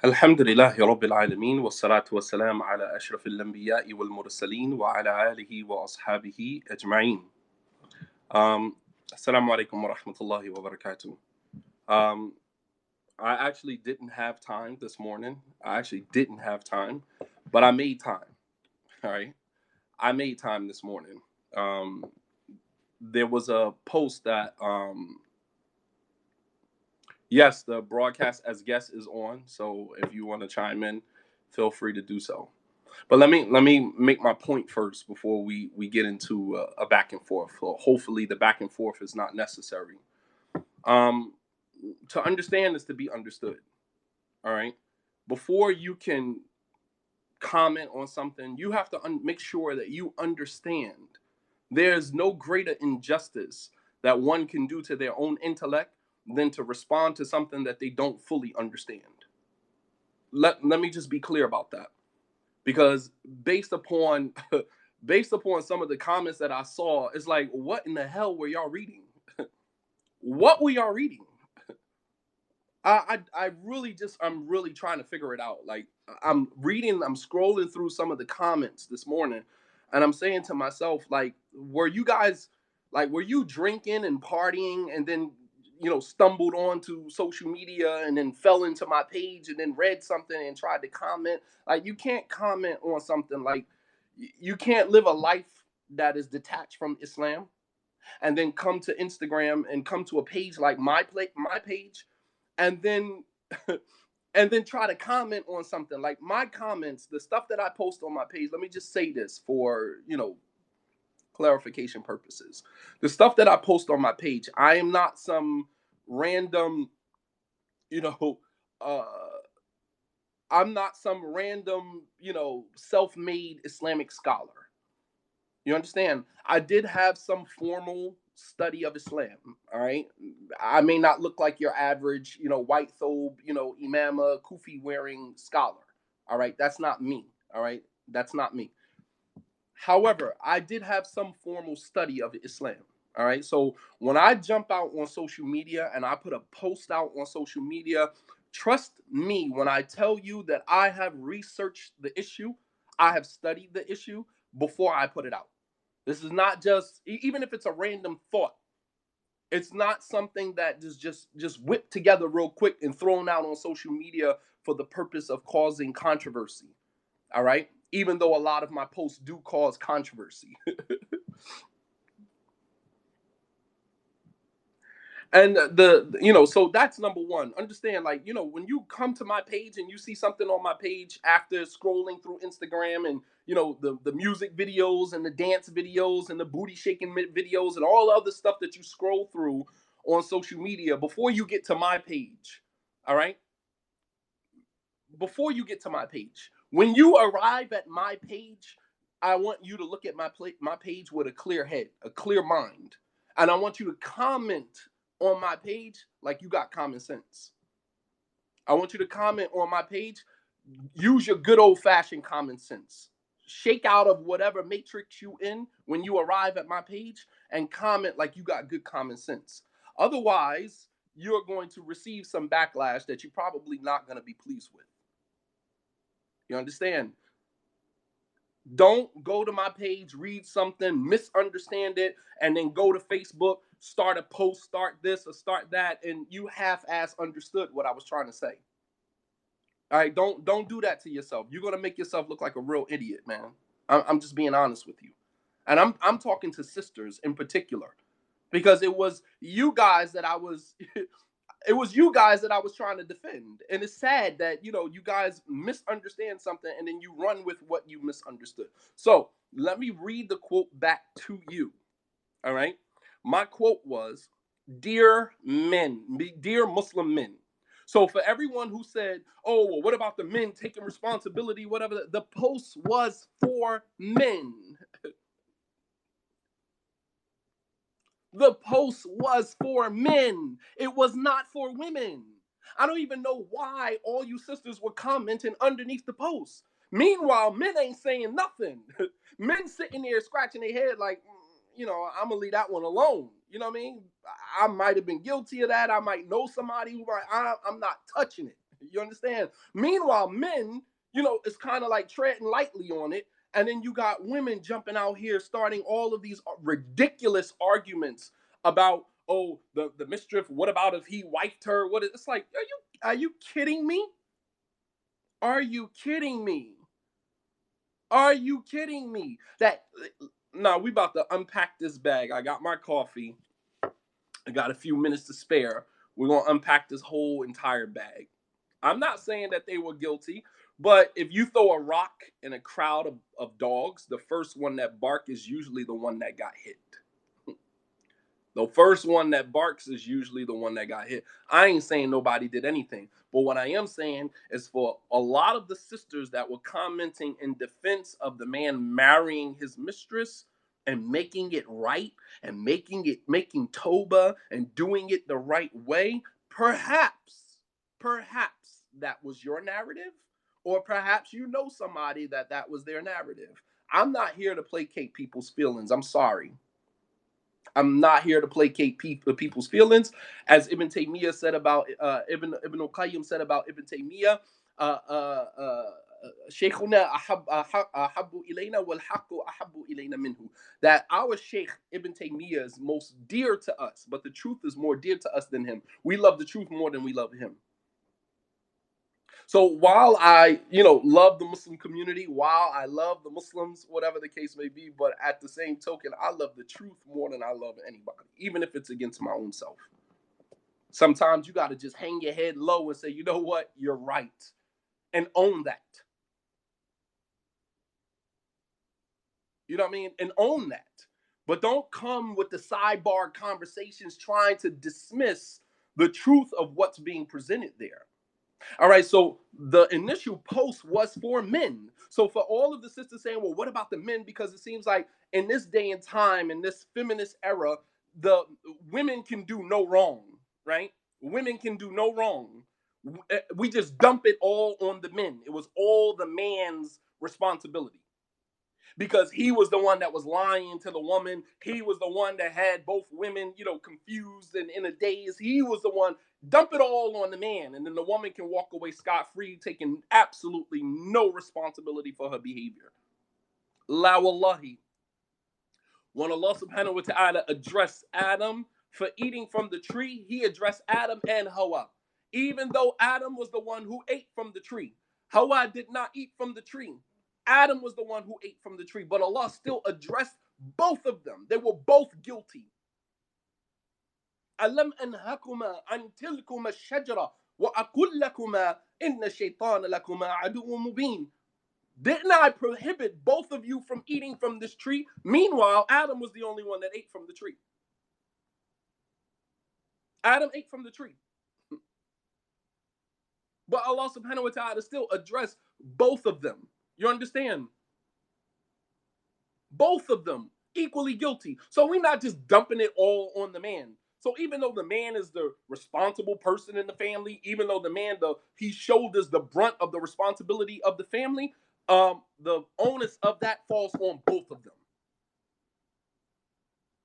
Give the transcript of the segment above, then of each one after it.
الحمد لله رب العالمين والصلاة والسلام على أشرف الأنبياء والمرسلين وعلى آله وأصحابه أجمعين. Um, Assalamu alaikum wa rahmatullahi wa barakatuh. Um, I actually didn't have time this morning. I actually didn't have time, but I made time. All right. I made time this morning. Um, there was a post that, yes, the broadcast as guest is on. So if you want to chime in, feel free to do so. But let me make my point first before we get into a back and forth. So hopefully the back and forth is not necessary. Um, to understand is to be understood. All right. Before you can comment on something, you have to make sure that you understand. There's no greater injustice that one can do to their own intellect than to respond to something that they don't fully understand. Let me just be clear about that, because based upon based upon some of the comments that I saw, it's like, what in the hell were y'all reading? What were y'all reading? I really just, I'm really trying to figure it out. Like, I'm scrolling through some of the comments this morning, and I'm saying to myself, like, were you guys, like, were you drinking and partying and then stumbled onto social media and then fell into my page and then read something and tried to comment? Like, you can't comment on something, like, you can't live a life that is detached from Islam and then come to Instagram and come to a page like my page, and then and then try to comment on something like my comments, the stuff that I post on my page. Let me just say this for clarification purposes. The stuff that I post on my page, I am not some random, you know, uh, I'm not some random, self-made Islamic scholar. You understand? I did have some formal study of Islam. All right. I may not look like your average, white thobe, imama, kufi wearing scholar. All right. That's not me. All right. That's not me. However, I did have some formal study of Islam. All right. So when I jump out on social media and I put a post out on social media, trust me when I tell you that I have researched the issue, I have studied the issue before I put it out. This is not just, even if it's a random thought, it's not something that just whipped together real quick and thrown out on social media for the purpose of causing controversy. All right? Even though a lot of my posts do cause controversy. And so that's number one. Understand, like, when you come to my page and you see something on my page after scrolling through Instagram and, the music videos and the dance videos and the booty shaking videos and all the other stuff that you scroll through on social media, before you get to my page, all right? Before you get to my page, when you arrive at my page, I want you to look at my page with a clear head, a clear mind. And I want you to comment on my page like you got common sense. I want you to comment on my page, use your good old fashioned common sense. Shake out of whatever matrix you in when you arrive at my page and comment like you got good common sense. Otherwise, you're going to receive some backlash that you're probably not going to be pleased with. You understand? Don't go to my page, read something, misunderstand it, and then go to Facebook, start a post, start this or start that, and you half-ass understood what I was trying to say. All right, don't do that to yourself. You're gonna make yourself look like a real idiot, man. I'm just being honest with you, and I'm talking to sisters in particular, because it was you guys that I was it was you guys that I was trying to defend. And it's sad that, you guys misunderstand something and then you run with what you misunderstood. So let me read the quote back to you. All right. My quote was, "Dear men, dear Muslim men." So for everyone who said, "Oh, well, what about the men taking responsibility?" Whatever, the post was for men. The post was for men. It was not for women. I don't even know why all you sisters were commenting underneath the post. Meanwhile, men ain't saying nothing. Men sitting there scratching their head like, I'm gonna leave that one alone. You know what I mean? I might have been guilty of that. I might know somebody who I'm not touching it. You understand? Meanwhile, men, it's kind of like treading lightly on it. And then you got women jumping out here starting all of these ridiculous arguments about, oh, the mistress, what about if he wifed her? It's like, are you kidding me? Are you kidding me? Are you kidding me? Now we about to unpack this bag. I got my coffee. I got a few minutes to spare. We're gonna unpack this whole entire bag. I'm not saying that they were guilty, but if you throw a rock in a crowd of dogs, the first one that bark is usually the one that got hit. The first one that barks is usually the one that got hit. I ain't saying nobody did anything. But what I am saying is, for a lot of the sisters that were commenting in defense of the man marrying his mistress and making it right and making Toba and doing it the right way, perhaps that was your narrative, or perhaps somebody that was their narrative. I'm not here to placate people's feelings. I'm sorry. I'm not here to placate people's feelings. As Ibn Taymiyyah said about Ibn al-Qayyim said about Ibn Taymiyyah, Shaykhuna ahabbu ilayna wal haqqu ahabbu ilayna minhu. That our Shaykh Ibn Taymiyyah is most dear to us, but the truth is more dear to us than him. We love the truth more than we love him. So while I, love the Muslim community, while I love the Muslims, whatever the case may be, but at the same token, I love the truth more than I love anybody, even if it's against my own self. Sometimes you got to just hang your head low and say, you know what, you're right, and own that. You know what I mean? And own that. But don't come with the sidebar conversations trying to dismiss the truth of what's being presented there. All right, so the initial post was for men. So for all of the sisters saying, well, what about the men? Because it seems like in this day and time, in this feminist era, the women can do no wrong, right? Women can do no wrong. We just dump it all on the men. It was all the man's responsibility, because he was the one that was lying to the woman. He was the one that had both women, confused and in a daze. He was the one. Dump it all on the man, and then the woman can walk away scot-free, taking absolutely no responsibility for her behavior. La wallahi. When Allah subhanahu wa ta'ala addressed Adam for eating from the tree, he addressed Adam and Hawa. Even though Adam was the one who ate from the tree, Hawa did not eat from the tree. Adam was the one who ate from the tree, but Allah still addressed both of them. They were both guilty. أَلَمْ أَنْهَكُمَا عَنْ تِلْكُمَا الشَّجَرَةِ وَأَقُلْ لَكُمَا إِنَّ الشَّيْطَانَ لَكُمَا عَدُوٌّ مُبِينٌ. Didn't I prohibit both of you from eating from this tree? Meanwhile, Adam was the only one that ate from the tree. Adam ate from the tree. But Allah subhanahu wa ta'ala still addressed both of them. You understand? Both of them equally guilty. So we're not just dumping it all on the man. So even though the man is the responsible person in the family, even though the man, he shoulders the brunt of the responsibility of the family, the onus of that falls on both of them.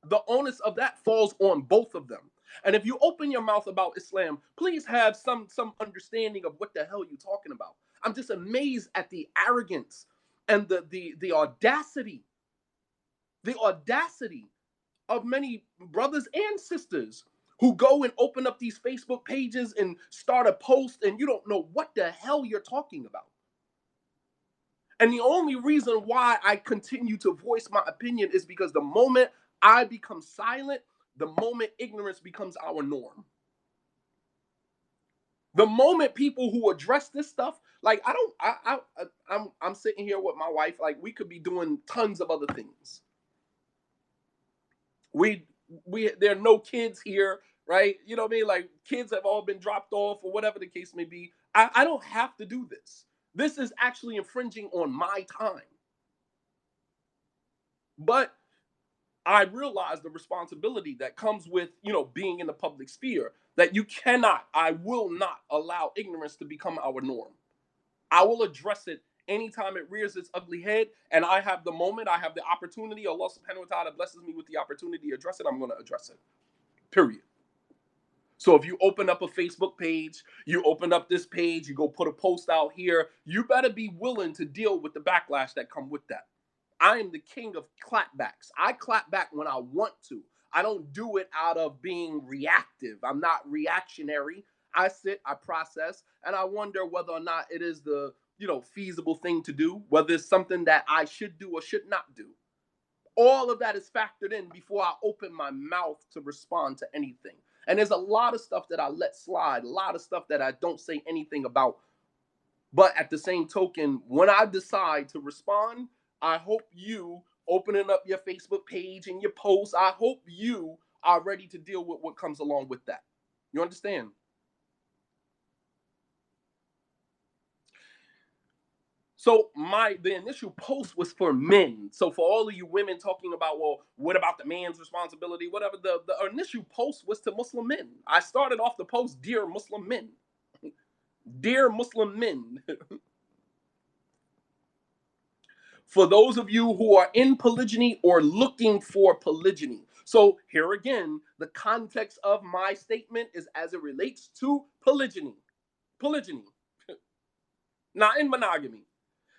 The onus of that falls on both of them. And if you open your mouth about Islam, please have some understanding of what the hell you're talking about. I'm just amazed at the arrogance and the audacity of many brothers and sisters who go and open up these Facebook pages and start a post, and you don't know what the hell you're talking about. And the only reason why I continue to voice my opinion is because the moment I become silent, the moment ignorance becomes our norm. The moment people who address this stuff, like I'm sitting here with my wife, like we could be doing tons of other things. There are no kids here, right? You know what I mean? Like kids have all been dropped off or whatever the case may be. I don't have to do this. This is actually infringing on my time. But I realize the responsibility that comes with, being in the public sphere, that I will not allow ignorance to become our norm. I will address it anytime it rears its ugly head, and I have the moment, I have the opportunity, Allah subhanahu wa ta'ala blesses me with the opportunity to address it, I'm going to address it. Period. So if you open up a Facebook page, you open up this page, you go put a post out here, you better be willing to deal with the backlash that come with that. I am the king of clapbacks. I clap back when I want to. I don't do it out of being reactive. I'm not reactionary. I sit, I process, and I wonder whether or not it is the, feasible thing to do, whether it's something that I should do or should not do. All of that is factored in before I open my mouth to respond to anything. And there's a lot of stuff that I let slide, a lot of stuff that I don't say anything about. But at the same token, when I decide to respond, I hope you opening up your Facebook page and your posts, I hope you are ready to deal with what comes along with that. You understand? So the initial post was for men. So for all of you women talking about, well, what about the man's responsibility? Whatever, the initial post was to Muslim men. I started off the post, dear Muslim men. Dear Muslim men. For those of you who are in polygyny or looking for polygyny. So here again, the context of my statement is as it relates to polygyny. Polygyny, not in monogamy.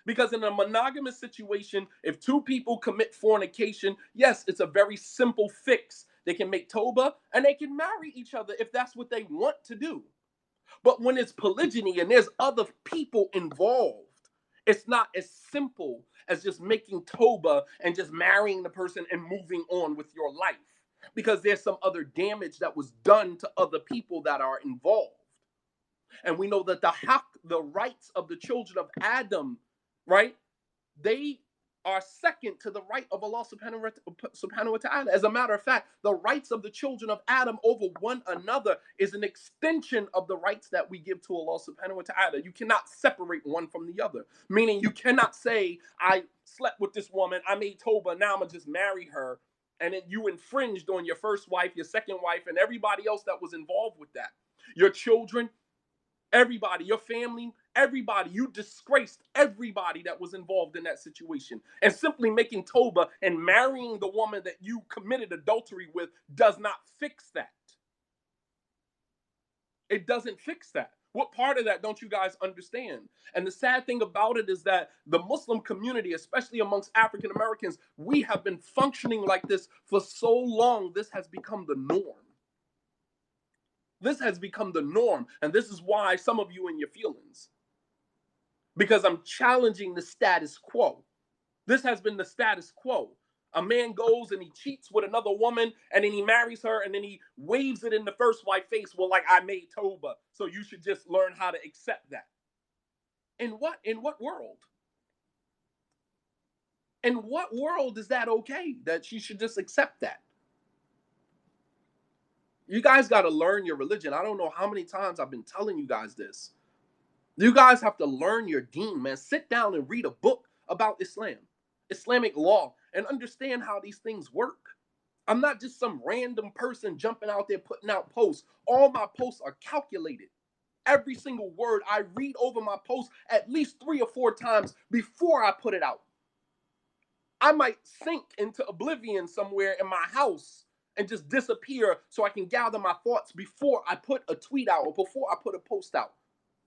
Because in a monogamous situation, if two people commit fornication, yes, it's a very simple fix. They can make Toba and they can marry each other if that's what they want to do. But when it's polygyny and there's other people involved, it's not as simple as just making Toba and just marrying the person and moving on with your life. Because there's some other damage that was done to other people that are involved. And we know that the rights of the children of Adam, right? They are second to the right of Allah subhanahu wa ta'ala. As a matter of fact, the rights of the children of Adam over one another is an extension of the rights that we give to Allah subhanahu wa ta'ala. You cannot separate one from the other. Meaning you cannot say, I slept with this woman, I made Toba, now I'm going to just marry her. And then you infringed on your first wife, your second wife, and everybody else that was involved with that. Your children, everybody, your family, everybody, you disgraced everybody that was involved in that situation. And simply making Toba and marrying the woman that you committed adultery with does not fix that. It doesn't fix that. What part of that don't you guys understand? And the sad thing about it is that the Muslim community, especially amongst African Americans, we have been functioning like this for so long, this has become the norm. This has become the norm. And this is why some of you in your feelings. Because I'm challenging the status quo. This has been the status quo. A man goes and he cheats with another woman and then he marries her and then he waves it in the first wife face. Well, like, I made Toba, so you should just learn how to accept that. In what world? In what world is that okay? That she should just accept that? You guys got to learn your religion. I don't know how many times I've been telling you guys this. You guys have to learn your deen, man. Sit down and read a book about Islam, Islamic law, and understand how these things work. I'm not just some random person jumping out there putting out posts. All my posts are calculated. Every single word, I read over my post at least 3 or 4 times before I put it out. I might sink into oblivion somewhere in my house and just disappear so I can gather my thoughts before I put a tweet out or before I put a post out.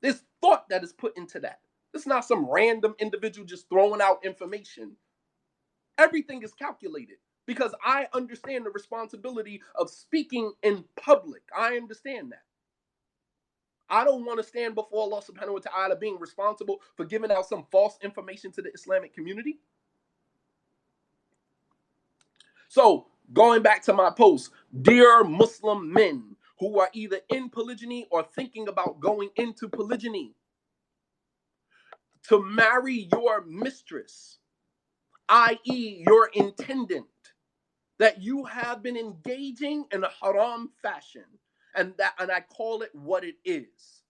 There's thought that is put into that. It's not some random individual just throwing out information. Everything is calculated because I understand the responsibility of speaking in public. I understand that. I don't want to stand before Allah subhanahu wa ta'ala being responsible for giving out some false information to the Islamic community. So, going back to my post, dear Muslim men who are either in polygyny or thinking about going into polygyny, to marry your mistress, i.e., your intendant, that you have been engaging in a haram fashion, and I call it what it is.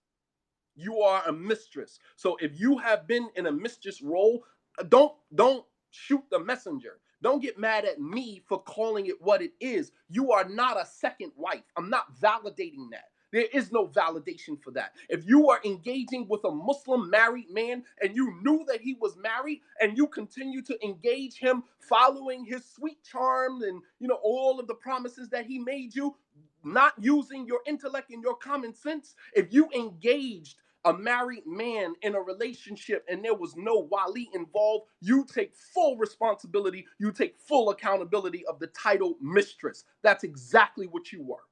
You are a mistress. So if you have been in a mistress role, don't shoot the messenger. Don't get mad at me for calling it what it is. You are not a second wife. I'm not validating that. There is no validation for that. If you are engaging with a Muslim married man and you knew that he was married and you continue to engage him following his sweet charms and all of the promises that he made you, not using your intellect and your common sense, if you engaged a married man in a relationship and there was no wali involved, you take full responsibility, you take full accountability of the title mistress. That's exactly what you were.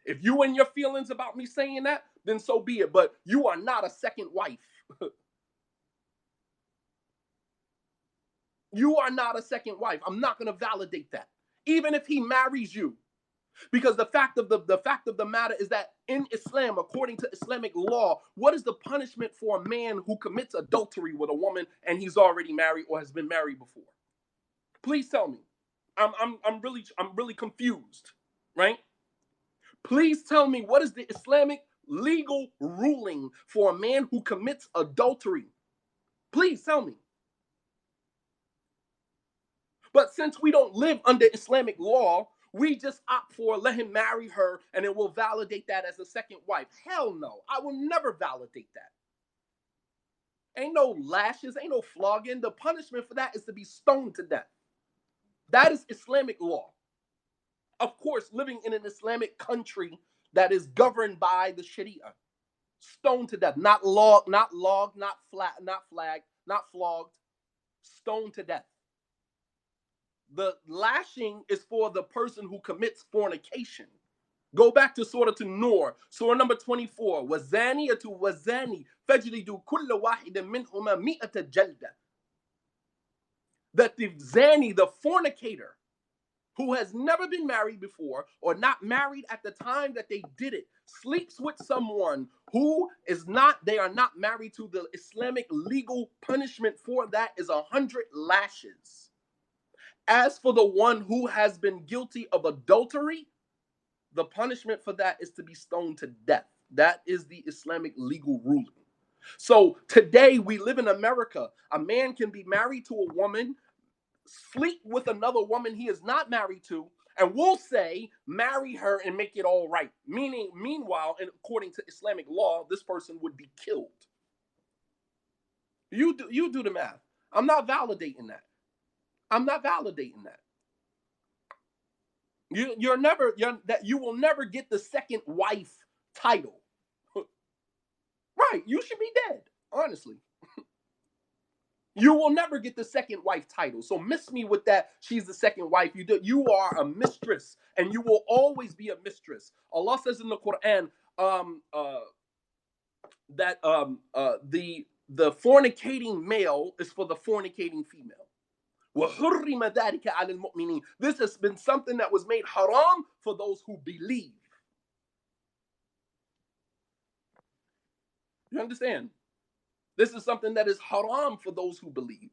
If you and your feelings about me saying that, then so be it. But you are not a second wife. You are not a second wife. I'm not going to validate that. Even if he marries you. Because the fact of the matter is that in Islam, according to Islamic law, what is the punishment for a man who commits adultery with a woman and he's already married or has been married before? Please tell me. I'm really confused, right? Please tell me, what is the Islamic legal ruling for a man who commits adultery? Please tell me. But since we don't live under Islamic law, we just opt for let him marry her and it will validate that as a second wife. Hell no. I will never validate that. Ain't no lashes, ain't no flogging. The punishment for that is to be stoned to death. That is Islamic law. Of course, living in an Islamic country that is governed by the Sharia. Stoned to death. Not logged, not flagged, not flogged. Stoned to death. The lashing is for the person who commits fornication. Go back to Surah to Nur, Surah number 24. وَزَانِيَةُ وَزَانِي فَجْلِدُوا كُلَّ وَاحِدٍ مِّنْهُمَا مِئَةَ جَلْدَةٍ. That the zani, the fornicator, who has never been married before or not married at the time that they did it, sleeps with someone who is not, they are not married to, the Islamic legal punishment for that is 100 lashes. As for the one who has been guilty of adultery, the punishment for that is to be stoned to death. That is the Islamic legal ruling. So today we live in America. A man can be married to a woman, sleep with another woman he is not married to, and we'll say marry her and make it all right. Meaning, meanwhile, and according to Islamic law, this person would be killed. You do the math. I'm not validating that. I'm not validating that. You will never get the second wife title. Right, you should be dead, honestly. You will never get the second wife title. So miss me with that. She's the second wife. You are a mistress, and you will always be a mistress. Allah says in the Quran that the fornicating male is for the fornicating female. This has been something that was made haram for those who believe. You understand? This is something that is haram for those who believe.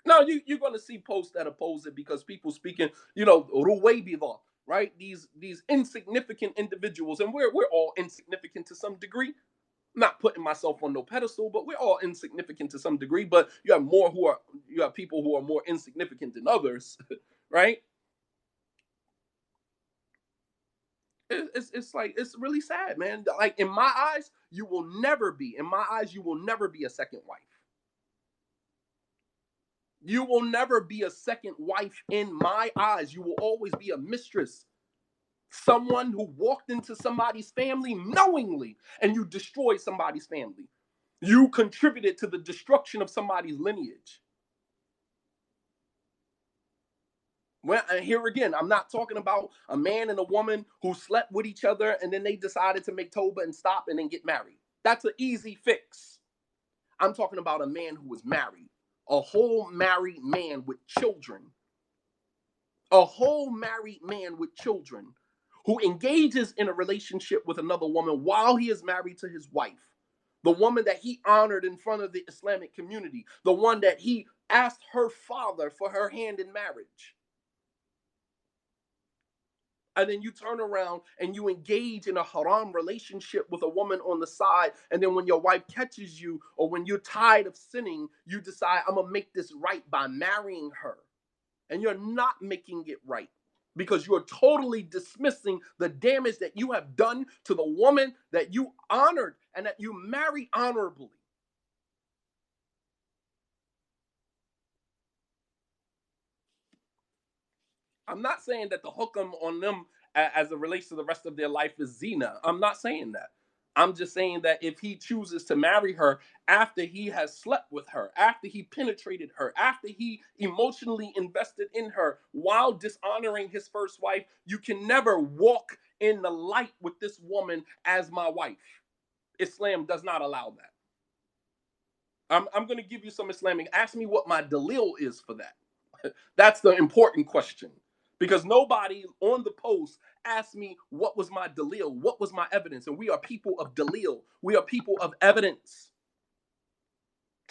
Now, you're going to see posts that oppose it because people speaking, ruwaybida, right? These insignificant individuals, and we're all insignificant to some degree. I'm not putting myself on no pedestal, but we're all insignificant to some degree. But you have people who are more insignificant than others, right? It's like, it's really sad, man. Like in my eyes, you will never be a second wife. You will never be a second wife in my eyes. You will always be a mistress. Someone who walked into somebody's family knowingly and you destroyed somebody's family. You contributed to the destruction of somebody's lineage. Well, and here again, I'm not talking about a man and a woman who slept with each other and then they decided to make Toba and stop and then get married. That's an easy fix. I'm talking about a man who was married, a whole married man with children, a whole married man with children who engages in a relationship with another woman while he is married to his wife, the woman that he honored in front of the Islamic community, the one that he asked her father for her hand in marriage. And then you turn around and you engage in a haram relationship with a woman on the side. And then when your wife catches you, or when you're tired of sinning, you decide, I'm going to make this right by marrying her. And you're not making it right because you're totally dismissing the damage that you have done to the woman that you honored and that you married honorably. I'm not saying that the hookum on them as it relates to the rest of their life is zina. I'm not saying that. I'm just saying that if he chooses to marry her after he has slept with her, after he penetrated her, after he emotionally invested in her while dishonoring his first wife, you can never walk in the light with this woman as my wife. Islam does not allow that. I'm going to give you some Islamic. Ask me what my dalil is for that. That's the important question. Because nobody on the post asked me what was my dalil, what was my evidence. And we are people of dalil. We are people of evidence.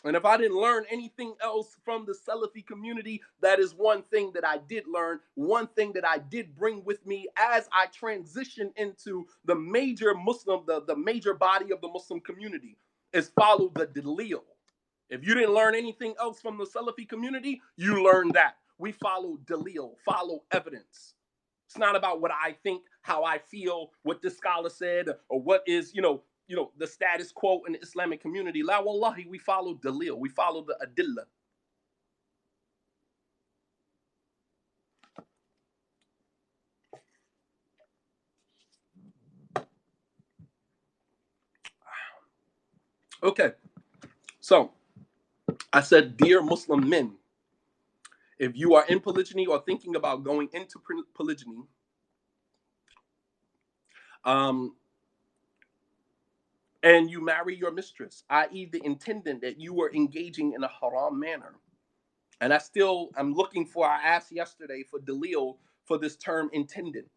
And if I didn't learn anything else from the Salafi community, that is one thing that I did learn, one thing that I did bring with me as I transitioned into the major Muslim, the major body of the Muslim community, is follow the dalil. If you didn't learn anything else from the Salafi community, you learned that. We follow dalil, follow evidence. It's not about what I think, how I feel, what this scholar said, or what is, the status quo in the Islamic community. La wallahi, we follow dalil, we follow the adillah. Okay, so I said, dear Muslim men, if you are in polygyny or thinking about going into polygyny, and you marry your mistress, i.e., the intendant that you were engaging in a haram manner. And I'm looking for, I asked yesterday for dalil for this term intendant.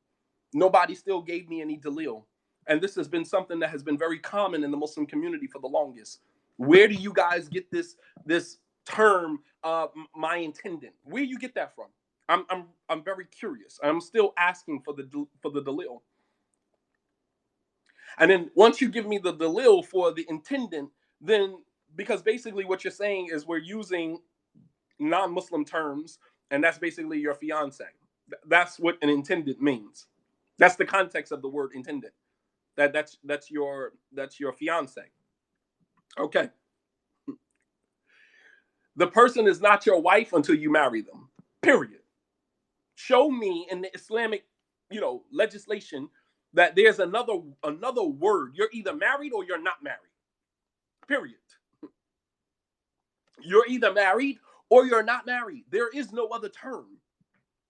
Nobody still gave me any dalil. And this has been something that has been very common in the Muslim community for the longest. Where do you guys get this term, my intendant? Where do you get that from? I'm very curious. I'm still asking for the dalil. And then once you give me the dalil for the intendant, then because basically what you're saying is we're using non-Muslim terms, and that's basically your fiance. That's what an intendant means. That's the context of the word intendant. That's your fiance. Okay. The person is not your wife until you marry them. Period. Show me in the Islamic, legislation that there's another word. You're either married or you're not married. Period. You're either married or you're not married. There is no other term.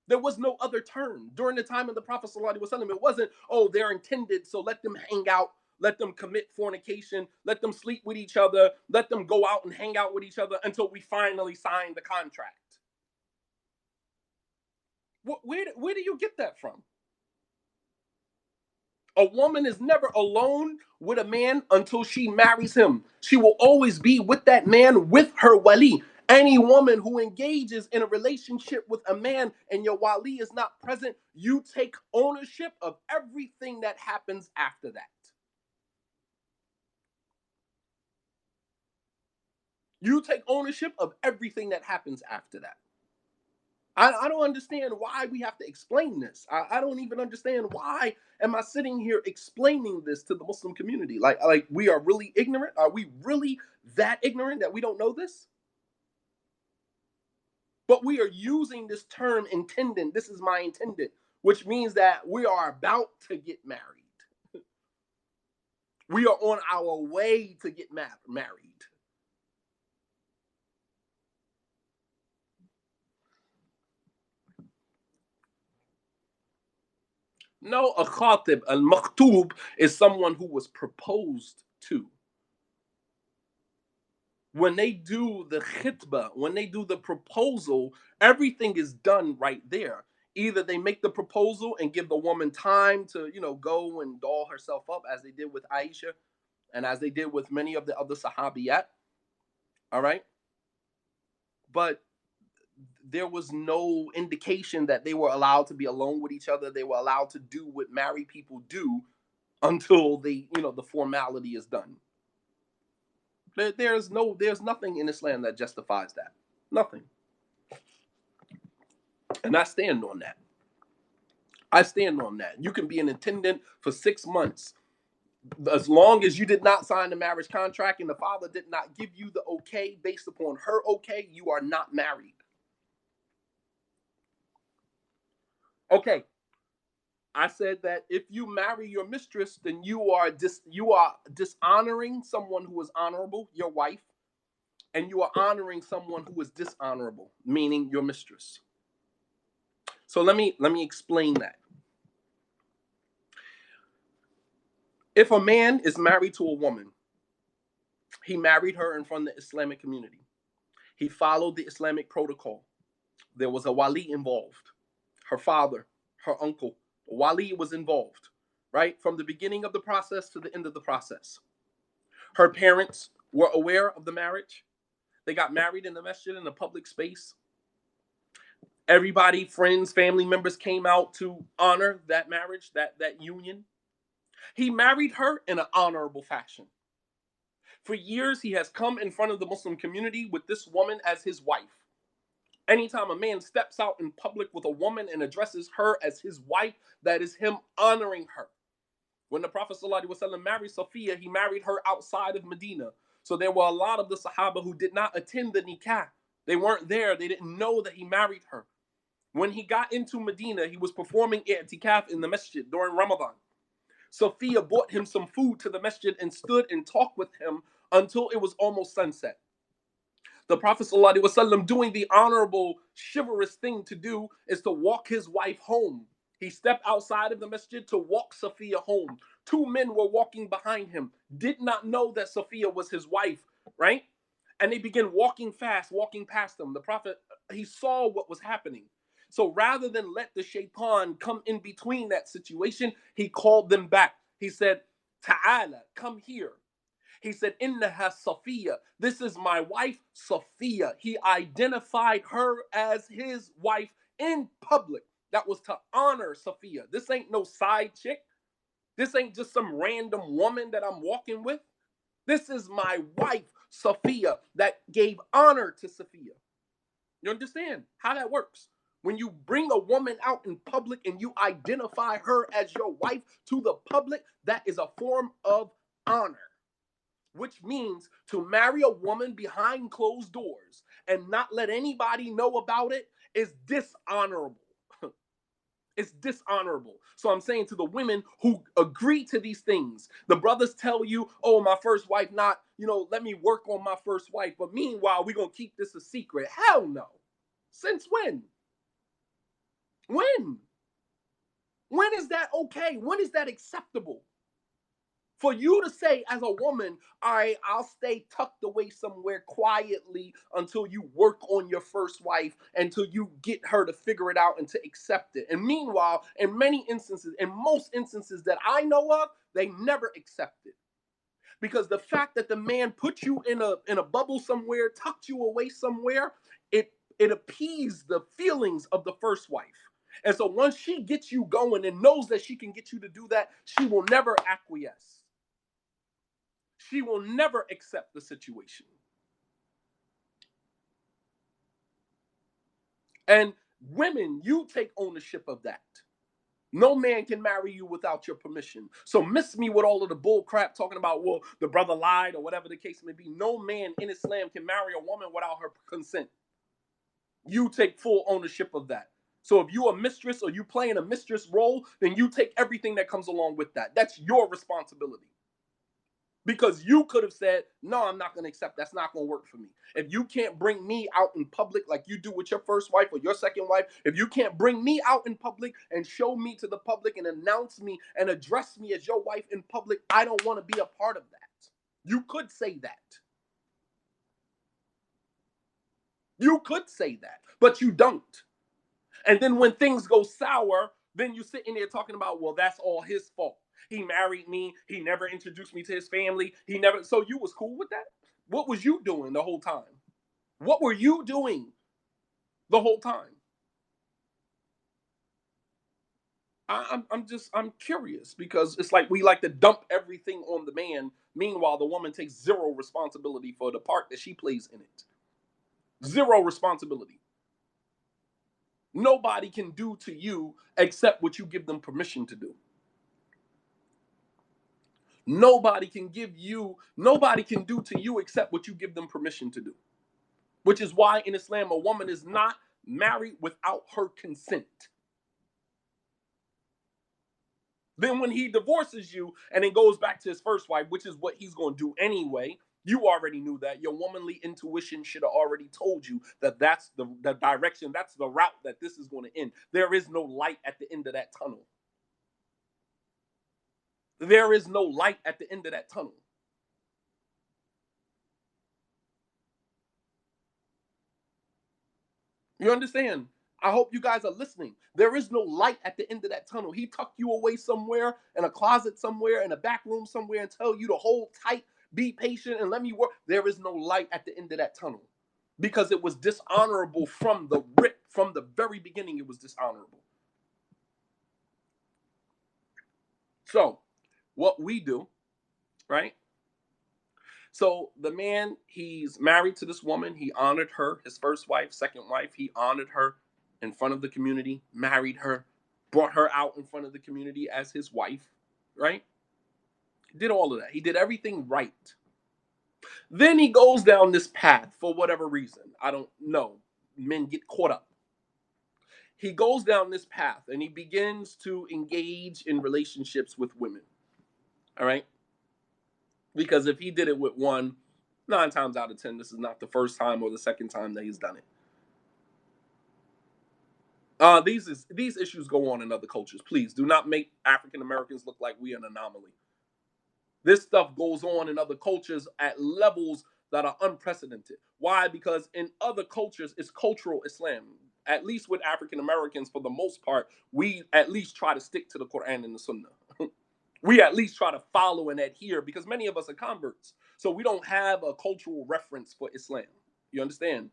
There was no other term during the time of the Prophet ﷺ. It wasn't, oh, they're intended, so let them hang out, let them commit fornication, let them sleep with each other, let them go out and hang out with each other until we finally sign the contract. Where do you get that from? A woman is never alone with a man until she marries him. She will always be with that man with her wali. Any woman who engages in a relationship with a man and your wali is not present, you take ownership of everything that happens after that. You take ownership of everything that happens after that. I don't understand why we have to explain this. I don't even understand why am I sitting here explaining this to the Muslim community. Like we are really ignorant. Are we really that ignorant that we don't know this? But we are using this term intendant. This is my intendant, which means that we are about to get married. We are on our way to get married. No, a khatib, al-makhtub, is someone who was proposed to. When they do the khitbah, when they do the proposal, everything is done right there. Either they make the proposal and give the woman time to, go and doll herself up, as they did with Aisha and as they did with many of the other sahabiyat. All right. But there was no indication that they were allowed to be alone with each other. They were allowed to do what married people do until the formality is done. There's nothing in Islam that justifies that. Nothing. And I stand on that. I stand on that. You can be an attendant for 6 months. As long as you did not sign the marriage contract and the father did not give you the okay based upon her okay, you are not married. Okay, I said that if you marry your mistress, then you are dishonoring someone who is honorable, your wife, and you are honoring someone who is dishonorable, meaning your mistress. So let me explain that. If a man is married to a woman, he married her in front of the Islamic community. He followed the Islamic protocol. There was a wali involved, her father, her uncle. Wali was involved, right? From the beginning of the process to the end of the process. Her parents were aware of the marriage. They got married in the masjid in a public space. Everybody, friends, family members came out to honor that marriage, that union. He married her in an honorable fashion. For years, he has come in front of the Muslim community with this woman as his wife. Anytime a man steps out in public with a woman and addresses her as his wife, that is him honoring her. When the Prophet ﷺ married Sophia, he married her outside of Medina. So there were a lot of the Sahaba who did not attend the nikah. They weren't there. They didn't know that he married her. When he got into Medina, he was performing i'tikaf in the masjid during Ramadan. Sophia brought him some food to the masjid and stood and talked with him until it was almost sunset. The Prophet ﷺ, doing the honorable, chivalrous thing to do, is to walk his wife home. He stepped outside of the masjid to walk Sophia home. Two men were walking behind him, did not know that Sophia was his wife, right? And they began walking fast, walking past him. The Prophet, he saw what was happening. So rather than let the shaitan come in between that situation, he called them back. He said, Ta'ala, come here. He said, Innaha Sophia. This is my wife, Sophia. He identified her as his wife in public. That was to honor Sophia. This ain't no side chick. This ain't just some random woman that I'm walking with. This is my wife, Sophia, that gave honor to Sophia. You understand how that works? When you bring a woman out in public and you identify her as your wife to the public, that is a form of honor. Which means to marry a woman behind closed doors and not let anybody know about it is dishonorable. It's dishonorable. So I'm saying to the women who agree to these things, the brothers tell you, oh, my first wife, not, let me work on my first wife. But meanwhile, we're going to keep this a secret. Hell no. Since when? When? When is that okay? When is that acceptable? For you to say as a woman, all right, I'll stay tucked away somewhere quietly until you work on your first wife, until you get her to figure it out and to accept it. And meanwhile, in many instances, in most instances that I know of, they never accept it. Because the fact that the man put you in a bubble somewhere, tucked you away somewhere, it appeased the feelings of the first wife. And so once she gets you going and knows that she can get you to do that, she will never acquiesce. She will never accept the situation. And women, you take ownership of that. No man can marry you without your permission. So miss me with all of the bull crap talking about, well, the brother lied or whatever the case may be. No man in Islam can marry a woman without her consent. You take full ownership of that. So if you're a mistress or you playing a mistress role, then you take everything that comes along with that. That's your responsibility. Because you could have said, no, I'm not going to accept. That's not going to work for me. If you can't bring me out in public like you do with your first wife or your second wife, if you can't bring me out in public and show me to the public and announce me and address me as your wife in public, I don't want to be a part of that. You could say that. You could say that, but you don't. And then when things go sour, then you sitting there talking about, well, that's all his fault. He married me. He never introduced me to his family. He never. So you was cool with that? What was you doing the whole time? What were you doing the whole time? I'm curious because it's like we like to dump everything on the man. Meanwhile, the woman takes zero responsibility for the part that she plays in it. Zero responsibility. Nobody can do to you except what you give them permission to do. Nobody can do to you except what you give them permission to do. Which is why in Islam, a woman is not married without her consent. Then when he divorces you and then goes back to his first wife, which is what he's going to do anyway, you already knew that. Your womanly intuition should have already told you that that's the direction, that's the route that this is going to end. There is no light at the end of that tunnel. There is no light at the end of that tunnel. You understand? I hope you guys are listening. There is no light at the end of that tunnel. He tucked you away somewhere in a closet somewhere, in a back room somewhere, and tell you to hold tight, be patient, and let me work. There is no light at the end of that tunnel because it was dishonorable from the rip, from the very beginning. It was dishonorable. So, what we do, right? So the man, he's married to this woman. He honored her, his first wife, second wife. He honored her in front of the community, married her, brought her out in front of the community as his wife, right? Did all of that. He did everything right. Then he goes down this path for whatever reason. I don't know. Men get caught up. He goes down this path and he begins to engage in relationships with women. All right. Because if he did it with one, 9 times out of 10, this is not the first time or the second time that he's done it. These issues go on in other cultures. Please do not make African Americans look like we are an anomaly. This stuff goes on in other cultures at levels that are unprecedented. Why? Because in other cultures, it's cultural Islam. At least with African Americans, for the most part, we at least try to stick to the Quran and the Sunnah. We at least try to follow and adhere because many of us are converts. So we don't have a cultural reference for Islam. You understand?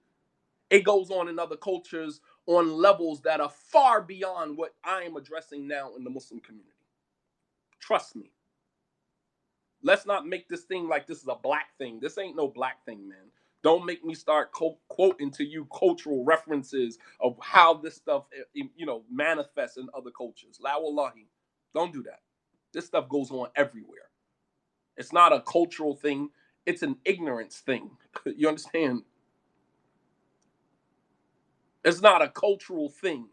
It goes on in other cultures on levels that are far beyond what I am addressing now in the Muslim community. Trust me. Let's not make this thing like this is a black thing. This ain't no black thing, man. Don't make me start quoting to you cultural references of how this stuff, manifests in other cultures. La wallahi. Don't do that. This stuff goes on everywhere. It's not a cultural thing. It's an ignorance thing. You understand? It's not a cultural thing.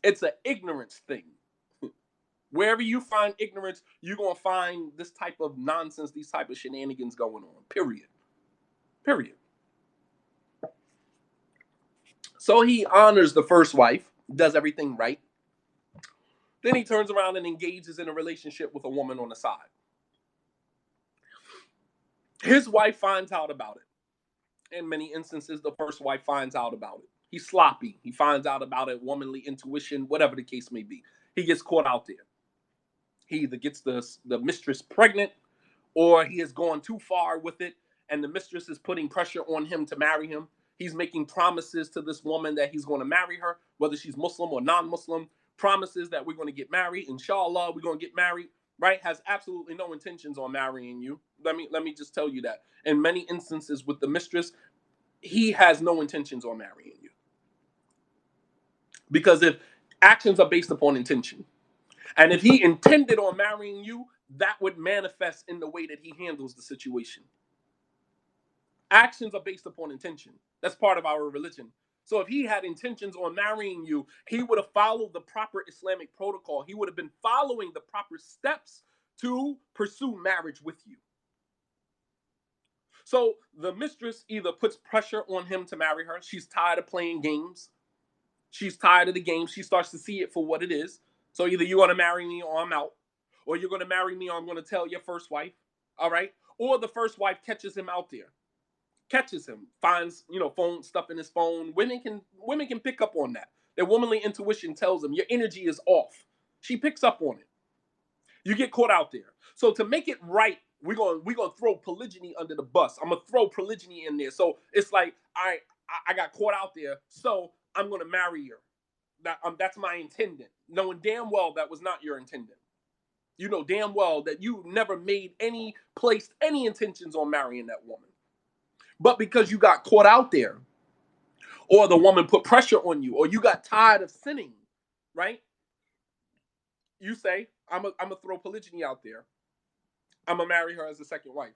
It's an ignorance thing. Wherever you find ignorance, you're going to find this type of nonsense, these type of shenanigans going on. Period. Period. So he honors the first wife, does everything right. Then he turns around and engages in a relationship with a woman on the side. His wife finds out about it. In many instances, the first wife finds out about it. He's sloppy. He finds out about it, womanly intuition, whatever the case may be. He gets caught out there. He either gets the mistress pregnant or he has gone too far with it and the mistress is putting pressure on him to marry him. He's making promises to this woman that he's going to marry her, whether she's Muslim or non-Muslim, promises that we're going to get married. Inshallah, we're going to get married, right? Has absolutely no intentions on marrying you. Let me just tell you that. In many instances with the mistress, he has no intentions on marrying you. Because if actions are based upon intention, and if he intended on marrying you, that would manifest in the way that he handles the situation. Actions are based upon intention. That's part of our religion. So if he had intentions on marrying you, he would have followed the proper Islamic protocol. He would have been following the proper steps to pursue marriage with you. So the mistress either puts pressure on him to marry her. She's tired of playing games. She's tired of the game. She starts to see it for what it is. So either you're going to marry me or I'm out. Or you're going to marry me or I'm going to tell your first wife. All right? Or the first wife catches him out there. Catches him, finds, phone stuff in his phone. Women can pick up on that. Their womanly intuition tells them your energy is off. She picks up on it. You get caught out there. So to make it right, we're gonna throw polygyny under the bus. I'm gonna throw polygyny in there. So it's like I got caught out there, so I'm gonna marry her. That's my intendant, knowing damn well that was not your intendant. You know damn well that you never placed any intentions on marrying that woman. But because you got caught out there, or the woman put pressure on you, or you got tired of sinning, right? You say, I'm gonna throw polygyny out there. I'm gonna marry her as a second wife.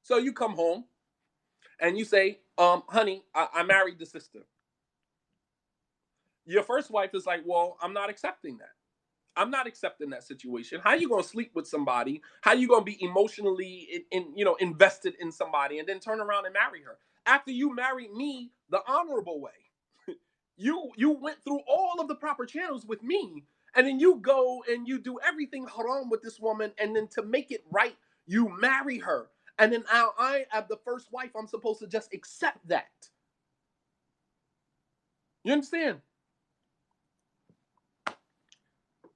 So you come home and you say, honey, I married the sister. Your first wife is like, well, I'm not accepting that. I'm not accepting that situation. How you gonna sleep with somebody? How you gonna be emotionally invested in somebody and then turn around and marry her after you married me the honorable way? You went through all of the proper channels with me, and then you go and you do everything haram with this woman, and then to make it right, you marry her, and then now I, as the first wife, I'm supposed to just accept that. You understand?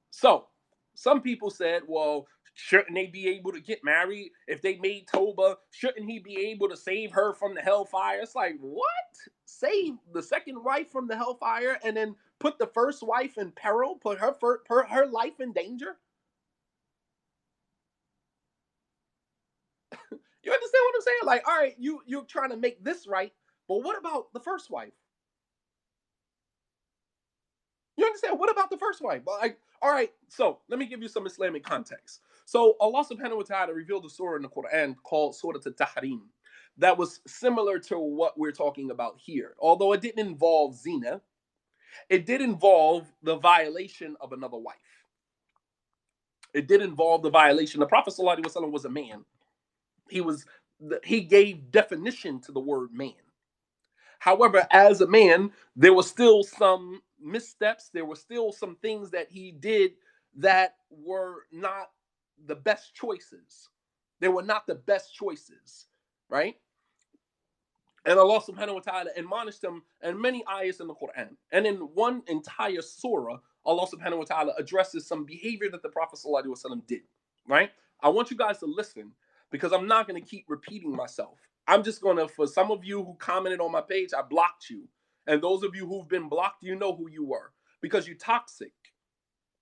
So, some people said, well, shouldn't they be able to get married if they made Toba? Shouldn't he be able to save her from the hellfire? It's like, what? Save the second wife from the hellfire and then put the first wife in peril, put her life in danger? You understand what I'm saying? Like, all right, you're trying to make this right, but what about the first wife? You understand? What about the first wife? Like, all right, so let me give you some Islamic context. So Allah subhanahu wa ta'ala revealed a surah in the Quran called Surah Al-Tahrim that was similar to what we're talking about here. Although it didn't involve zina, it did involve the violation of another wife. It did involve the violation. The Prophet sallallahu alaihi wasallam was a man. He was he gave definition to the word man. However, as a man, there was still some missteps. There were still some things that he did that were not the best choices. They were not the best choices, right? And Allah subhanahu wa ta'ala admonished him in many ayahs in the Quran. And in one entire surah, Allah subhanahu wa ta'ala addresses some behavior that the Prophet sallallahu alaihi wasallam did, right? I want you guys to listen because I'm not going to keep repeating myself. I'm just going to, for some of you who commented on my page, I blocked you. And those of you who've been blocked, you know who you were because you're toxic.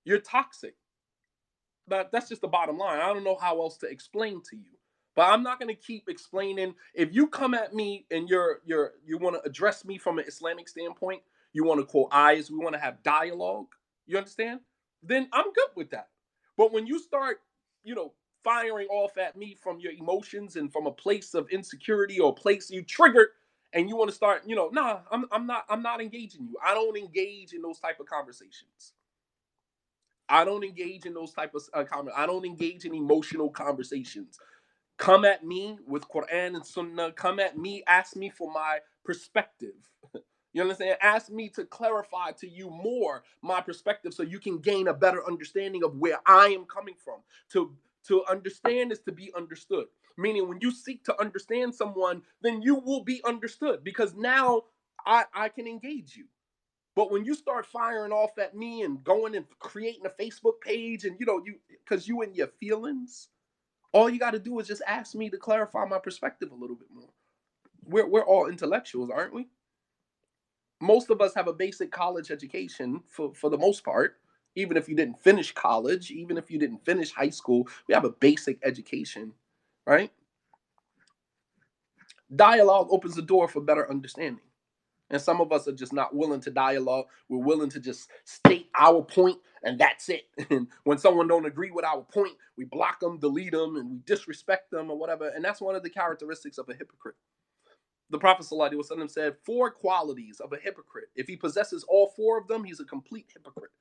You're toxic. But that's just the bottom line. I don't know how else to explain to you. But I'm not going to keep explaining. If you come at me and you want to address me from an Islamic standpoint, you want to quote ayahs, we want to have dialogue. You understand? Then I'm good with that. But when you start, firing off at me from your emotions and from a place of insecurity or a place you triggered, and you want to start, nah, I'm not engaging you. I don't engage in those type of conversations. I don't engage in those type of I don't engage in emotional conversations. Come at me with Quran and Sunnah. Come at me. Ask me for my perspective. You understand? Ask me to clarify to you more my perspective so you can gain a better understanding of where I am coming from. To understand is to be understood. Meaning, when you seek to understand someone, then you will be understood because now I can engage you. But when you start firing off at me and going and creating a Facebook page and because you in your feelings, all you got to do is just ask me to clarify my perspective a little bit more. We're all intellectuals, aren't we? Most of us have a basic college education for the most part. Even if you didn't finish college, even if you didn't finish high school, we have a basic education, right? Dialogue opens the door for better understanding. And some of us are just not willing to dialogue. We're willing to just state our point, and that's it. And when someone don't agree with our point, we block them, delete them, and we disrespect them or whatever. And that's one of the characteristics of a hypocrite. The Prophet ﷺ said 4 qualities of a hypocrite. If he possesses all 4 of them, he's a complete hypocrite.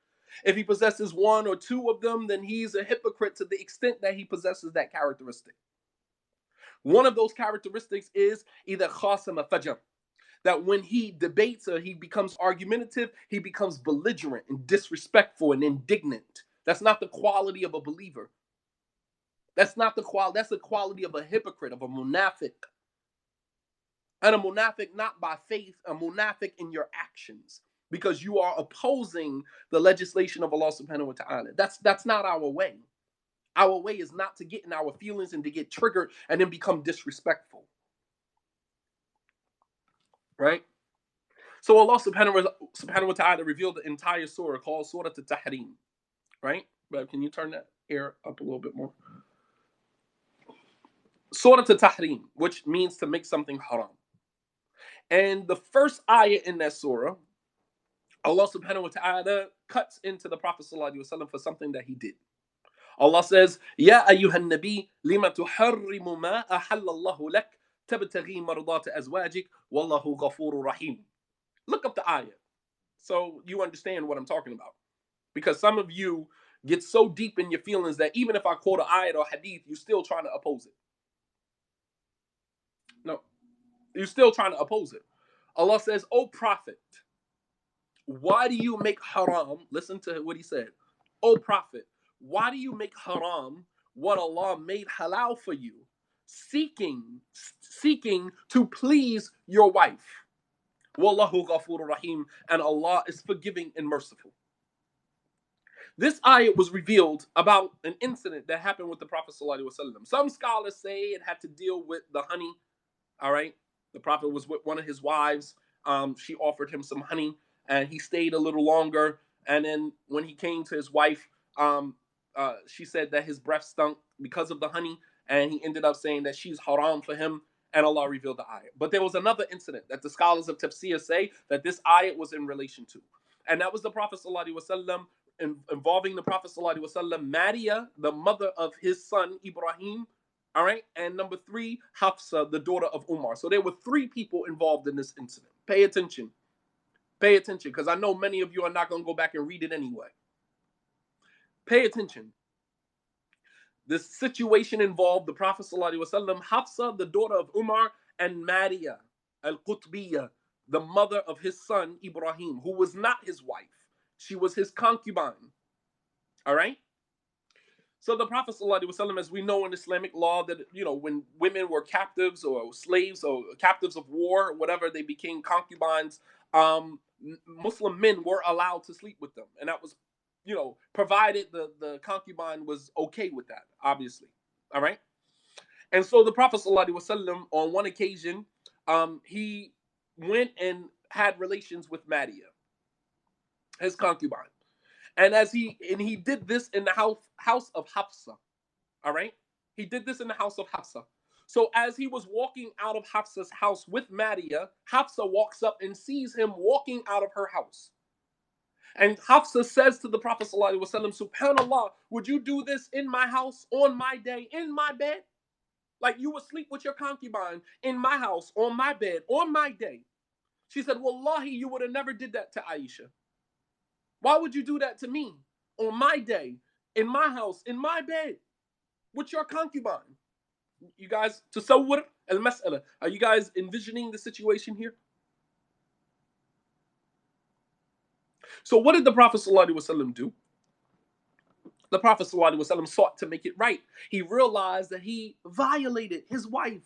If he possesses 1 or 2 of them, then he's a hypocrite to the extent that he possesses that characteristic. One of those characteristics is either khasama fajr, that when he debates or he becomes argumentative, he becomes belligerent and disrespectful and indignant. That's not the quality of a believer. That's not the quality. That's the quality of a hypocrite, of a munafiq. And a munafiq not by faith, a munafiq in your actions, because you are opposing the legislation of Allah subhanahu wa ta'ala. That's not our way. Our way is not to get in our feelings and to get triggered and then become disrespectful. Right? So Allah subhanahu wa ta'ala revealed the entire surah called Surah Al-Tahrim. Right? But can you turn that air up a little bit more? Surah Al-Tahrim, which means to make something haram. And the first ayah in that surah, Allah subhanahu wa ta'ala cuts into the Prophet sallallahu alaihi wasallam for something that he did. Allah says, Ya ayyuhan nabi, lima tuharrimu ma ahallallahu lak, tabtaghi mardata azwajik, wallahu ghafurur rahim. Look up the ayah so you understand what I'm talking about. Because some of you gets so deep in your feelings that even if I quote an ayat or hadith, you're still trying to oppose it. No, you're still trying to oppose it. Allah says, "O Prophet, why do you make haram?" Listen to what he said. "O Prophet, why do you make haram what Allah made halal for you, seeking to please your wife? Wallahu ghafurur rahim, and Allah is forgiving and merciful." This ayat was revealed about an incident that happened with the Prophet ﷺ. Some scholars say it had to deal with the honey. All right, the Prophet was with one of his wives. She offered him some honey, and he stayed a little longer. And then when he came to his wife, she said that his breath stunk because of the honey, and he ended up saying that she's haram for him. And Allah revealed the ayat. But there was another incident that the scholars of tafsir say that this ayat was in relation to, and that was the Prophet ﷺ, involving the Prophet ﷺ, Maria, the mother of his son Ibrahim. All right. And number 3, Hafsa, the daughter of Umar. So there were 3 people involved in this incident. Pay attention. Pay attention, because I know many of you are not going to go back and read it anyway. Pay attention. This situation involved the Prophet ﷺ, Hafsa, the daughter of Umar, and Maria al-Qutbiyya, the mother of his son Ibrahim, who was not his wife. She was his concubine. All right? So the Prophet ﷺ, as we know in Islamic law, that, when women were captives or slaves or captives of war, whatever, they became concubines, Muslim men were allowed to sleep with them. And that was, provided the concubine was okay with that, obviously. All right? And so the Prophet ﷺ, on one occasion, he went and had relations with Maria, his concubine. And he did this in the house of Hafsa. All right? He did this in the house of Hafsa. So as he was walking out of Hafsa's house with Maria, Hafsa walks up and sees him walking out of her house. And Hafsa says to the Prophet ﷺ, "Subhanallah, would you do this in my house, on my day, in my bed? Like you would sleep with your concubine in my house, on my bed, on my day." She said, "Wallahi, you would have never did that to Aisha. Why would you do that to me on my day, in my house, in my bed, with your concubine?" You guys, tasawwur al-mas'ala. Are you guys envisioning the situation here? So what did the Prophet ﷺ do? The Prophet ﷺ sought to make it right. He realized that he violated his wife.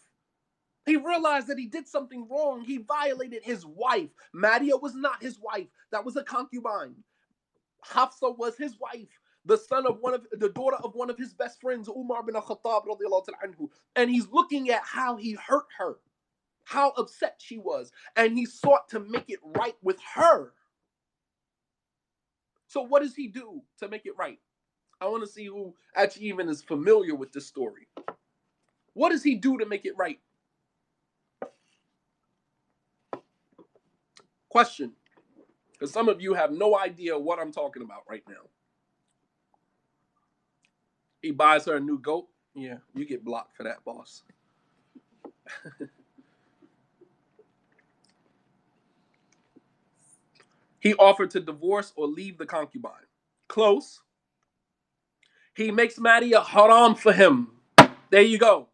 He realized that he did something wrong. He violated his wife. Maria was not his wife. That was a concubine. Hafsa was his wife, the daughter of one of his best friends, Umar bin al-Khattab radiallahu anhu. And he's looking at how he hurt her, how upset she was, and he sought to make it right with her. So what does he do to make it right? I want to see who actually even is familiar with this story. What does he do to make it right? Question. Because some of you have no idea what I'm talking about right now. He buys her a new goat. Yeah, you get blocked for that, boss. He offered to divorce or leave the concubine. Close. He makes Maria haram for him. There you go.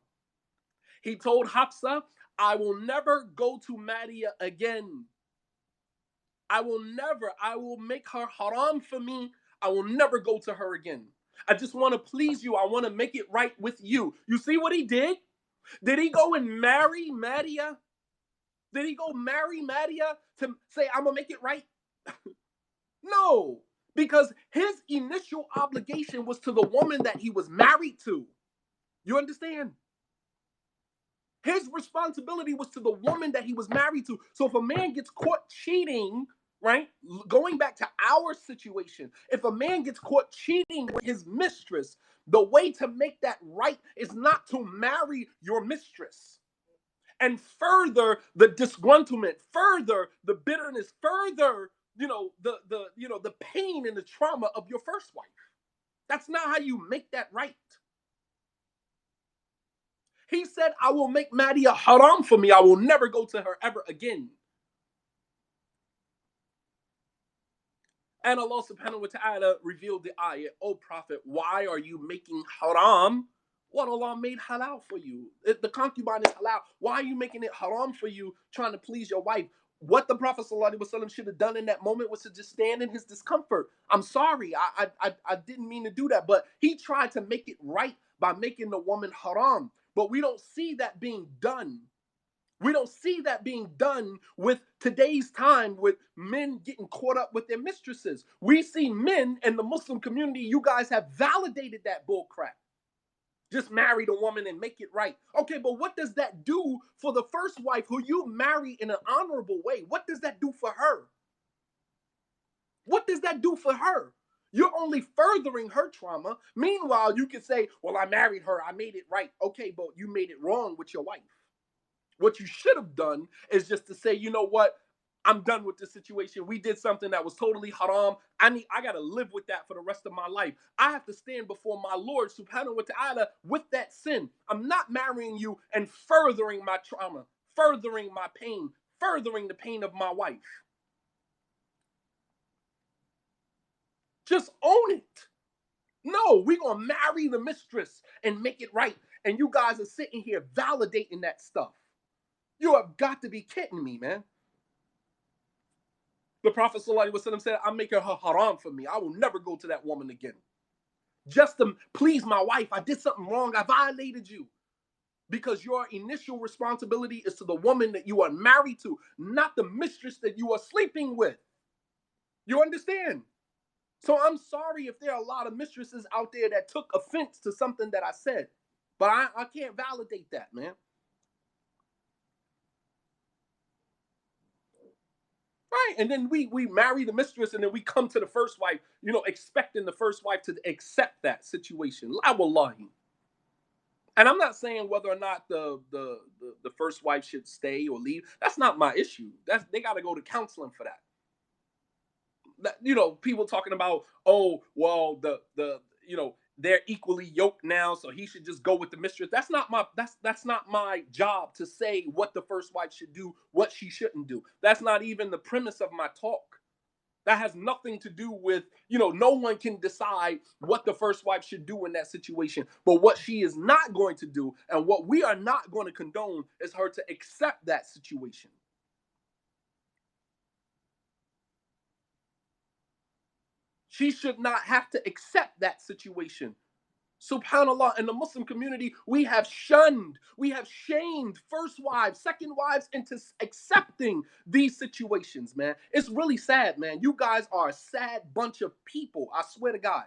He told Hafsa, "I will never go to Maria again. I will make her haram for me. I will never go to her again. I just want to please you. I want to make it right with you." You see what he did? Did he go and marry Maria? Did he go marry Maria to say, "I'm going to make it right"? No, because his initial obligation was to the woman that he was married to. You understand? His responsibility was to the woman that he was married to. So if a man gets caught cheating, right? Going back to our situation, if a man gets caught cheating with his mistress, the way to make that right is not to marry your mistress. And further the disgruntlement, further the bitterness, further, the pain and the trauma of your first wife. That's not how you make that right. He said, "I will make Maria haram for me. I will never go to her ever again." And Allah subhanahu wa ta'ala revealed the ayah, "O Prophet, why are you making haram what Allah made halal for you? The concubine is halal. Why are you making it haram for you, trying to please your wife?" What the Prophet ﷺ should have done in that moment was to just stand in his discomfort. I'm sorry, I didn't mean to do that. But he tried to make it right by making the woman haram. But we don't see that being done. We don't see that being done with today's time, with men getting caught up with their mistresses. We see men in the Muslim community, you guys have validated that bull crap. Just marry the woman and make it right. Okay, but what does that do for the first wife who you marry in an honorable way? What does that do for her? What does that do for her? You're only furthering her trauma. Meanwhile, you can say, well, I married her, I made it right. Okay, but you made it wrong with your wife. What you should have done is just to say, you know what? I'm done with this situation. We did something that was totally haram. I gotta live with that for the rest of my life. I have to stand before my Lord subhanahu wa ta'ala with that sin. I'm not marrying you and furthering my trauma, furthering my pain, furthering the pain of my wife. Just own it. No, we're gonna marry the mistress and make it right. And you guys are sitting here validating that stuff. You have got to be kidding me, man. The Prophet ﷺ said, I'm making her haram for me. I will never go to that woman again. Just to please my wife, I did something wrong. I violated you. Because your initial responsibility is to the woman that you are married to, not the mistress that you are sleeping with. You understand? So I'm sorry if there are a lot of mistresses out there that took offense to something that I said. But I can't validate that, man. Right. And then we marry the mistress and then we come to the first wife, expecting the first wife to accept that situation. La wallahi. And I'm not saying whether or not the first wife should stay or leave. That's not my issue. They got to go to counseling for that. People talking about, oh, well, they're equally yoked now, so he should just go with the mistress. That's not my job to say what the first wife should do, what she shouldn't do. That's not even the premise of my talk. That has nothing to do with, no one can decide what the first wife should do in that situation. But what she is not going to do and what we are not going to condone is her to accept that situation. She should not have to accept that situation. Subhanallah, in the Muslim community, we have shamed first wives, second wives into accepting these situations, man. It's really sad, man. You guys are a sad bunch of people. I swear to God.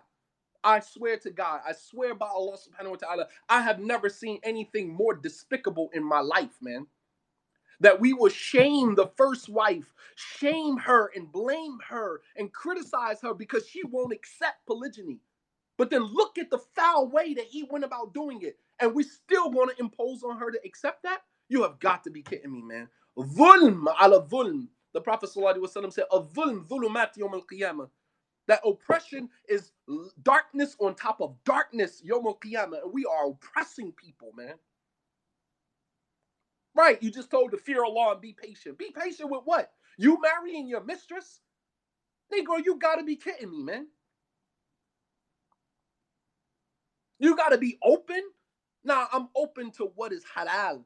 I swear to God. I swear by Allah subhanahu wa ta'ala. I have never seen anything more despicable in my life, man. That we will shame the first wife, shame her and blame her and criticize her because she won't accept polygyny. But then look at the foul way that he went about doing it. And we still want to impose on her to accept that? You have got to be kidding me, man. Dhulm ala dhulm. The Prophet ﷺ said, "Dhulm dhulumat yawm al-qiyamah." That oppression is darkness on top of darkness, yawm al-qiyamah. And we are oppressing people, man. Right, you just told to fear Allah and be patient. Be patient with what? You marrying your mistress? Negro, you got to be kidding me, man. You got to be open. Nah, I'm open to what is halal.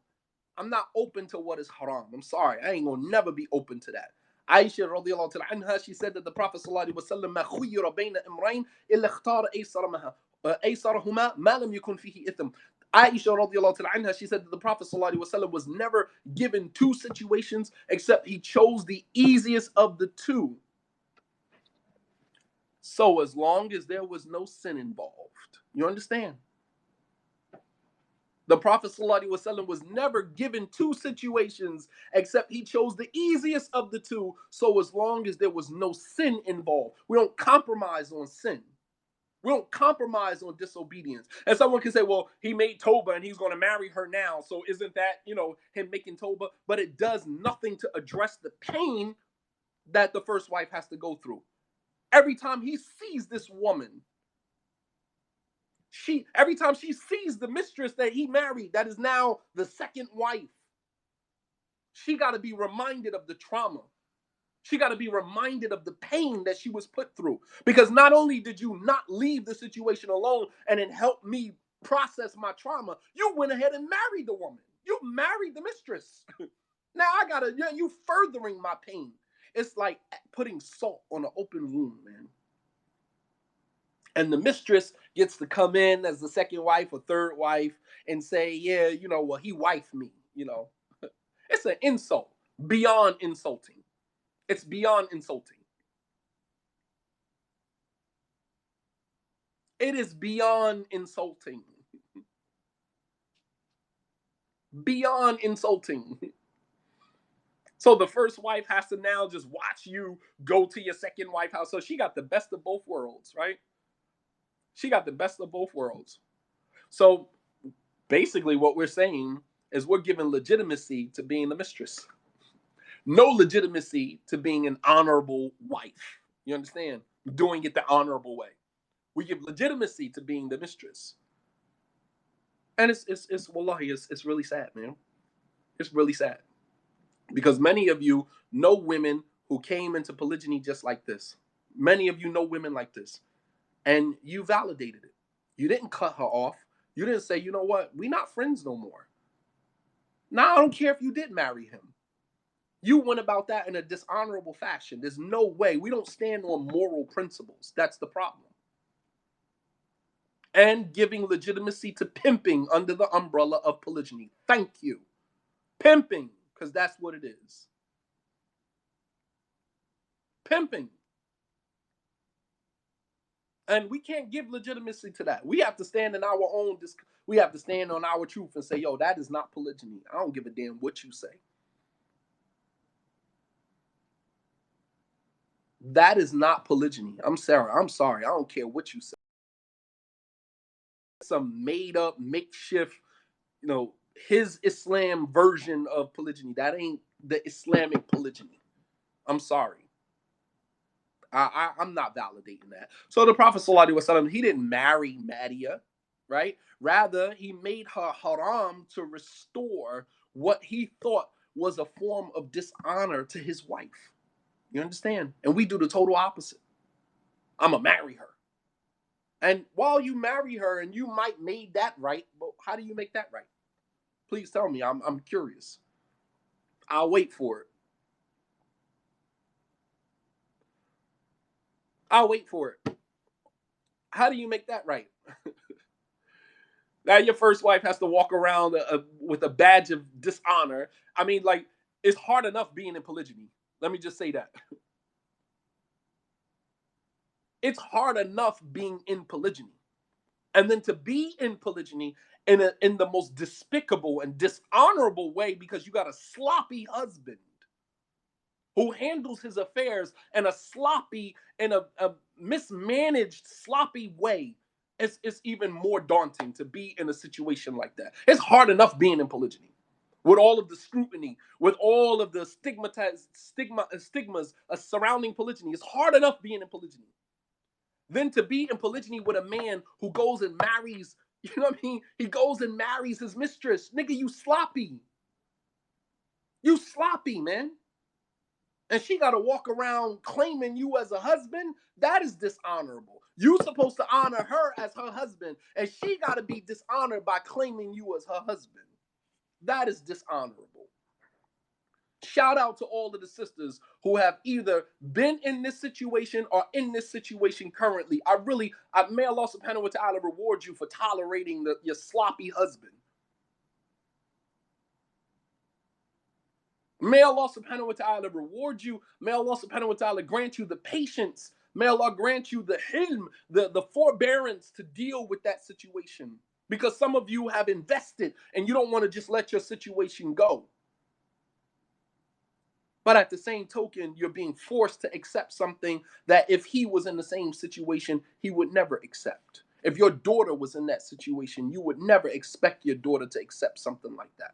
I'm not open to what is haram. I'm sorry. I ain't going to never be open to that. Aisha radiallahu ta'ala anha, she said that the Prophet sallallahu alaihi wasallam ma khuyyira bayna imrayn illa ikhtara aysarahuma ma lam yakun fihi itham. Aisha radiallahu ta'ala anha, she said that the Prophet sallallahu alaihi wasallam was never given two situations except he chose the easiest of the two. So as long as there was no sin involved. You understand? The Prophet ﷺ was never given two situations except he chose the easiest of the two. So as long as there was no sin involved, we don't compromise on sin. We don't compromise on disobedience. And someone can say, well, he made Toba and he's going to marry her now. So isn't that, him making Toba? But it does nothing to address the pain that the first wife has to go through. Every time he sees this woman, every time she sees the mistress that he married, that is now the second wife, she got to be reminded of the trauma. She got to be reminded of the pain that she was put through. Because not only did you not leave the situation alone and it helped me process my trauma, you went ahead and married the woman. You married the mistress. Now I got to, you furthering my pain. It's like putting salt on an open wound, man. And the mistress gets to come in as the second wife or third wife and say, yeah, well, he wifed me, It's an insult beyond insulting. It's beyond insulting. It is beyond insulting. Beyond insulting. So the first wife has to now just watch you go to your second wife house. So she got the best of both worlds, right? She got the best of both worlds. So basically, what we're saying is we're giving legitimacy to being the mistress, no legitimacy to being an honorable wife. You understand? Doing it the honorable way. We give legitimacy to being the mistress. And wallahi, it's really sad, man. It's really sad. Because many of you know women who came into polygyny just like this. Many of you know women like this. And you validated it. You didn't cut her off. You didn't say, you know what, we're not friends no more. Now, I don't care if you did marry him. You went about that in a dishonorable fashion. There's no way. We don't stand on moral principles. That's the problem. And giving legitimacy to pimping under the umbrella of polygyny. Thank you. Pimping, because that's what it is. Pimping. And we can't give legitimacy to that. We have to stand in our own, we have to stand on our truth and say, yo, that is not polygyny. I don't give a damn what you say. That is not polygyny. I'm sorry. I don't care what you say. Some made up, makeshift, his Islam version of polygyny. That ain't the Islamic polygyny. I'm sorry. I'm not validating that. So the Prophet ﷺ, he didn't marry Madia, right? Rather, he made her haram to restore what he thought was a form of dishonor to his wife. You understand? And we do the total opposite. I'm going to marry her. And while you marry her and you might made that right, but how do you make that right? Please tell me. I'm curious. I'll wait for it. I'll wait for it. How do you make that right? Now your first wife has to walk around with a badge of dishonor. I mean, like, it's hard enough being in polygyny. Let me just say that. It's hard enough being in polygyny. And then to be in polygyny in the most despicable and dishonorable way because you got a sloppy husband who handles his affairs in a sloppy, in a mismanaged, sloppy way. It's even more daunting to be in a situation like that. It's hard enough being in polygyny with all of the scrutiny, with all of the stigmas surrounding polygyny. It's hard enough being in polygyny. Then to be in polygyny with a man who goes and marries, you know what I mean? He goes and marries his mistress. Nigga, you sloppy. You sloppy, man. And she got to walk around claiming you as a husband. That is dishonorable. You supposed to honor her as her husband, and she got to be dishonored by claiming you as her husband. That is dishonorable. Shout out to all of the sisters who have either been in this situation or in this situation currently. May Allah subhanahu wa ta'ala reward you for tolerating your sloppy husband. May Allah subhanahu wa ta'ala reward you. May Allah subhanahu wa ta'ala grant you the patience. May Allah grant you the hilm, the forbearance to deal with that situation. Because some of you have invested and you don't want to just let your situation go. But at the same token, you're being forced to accept something that if he was in the same situation, he would never accept. If your daughter was in that situation, you would never expect your daughter to accept something like that.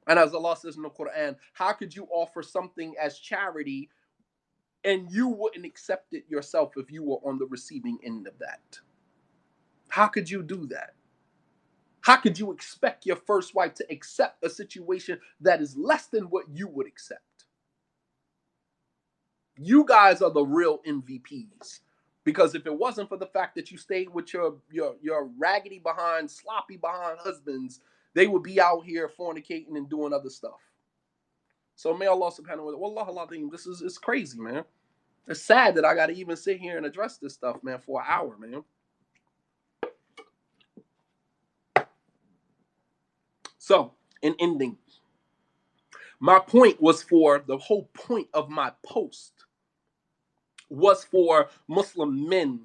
And as Allah says in the Quran, how could you offer something as charity and you wouldn't accept it yourself if you were on the receiving end of that? How could you do that? How could you expect your first wife to accept a situation that is less than what you would accept? You guys are the real MVPs. Because if it wasn't for the fact that you stayed with your raggedy behind, sloppy behind husbands, they would be out here fornicating and doing other stuff. So may Allah subhanahu wa ta'ala, wallah al-azim, this is it's crazy, man. It's sad that I gotta even sit here and address this stuff, man, for an hour, man. So, in ending, my point was for the whole point of my post was for Muslim men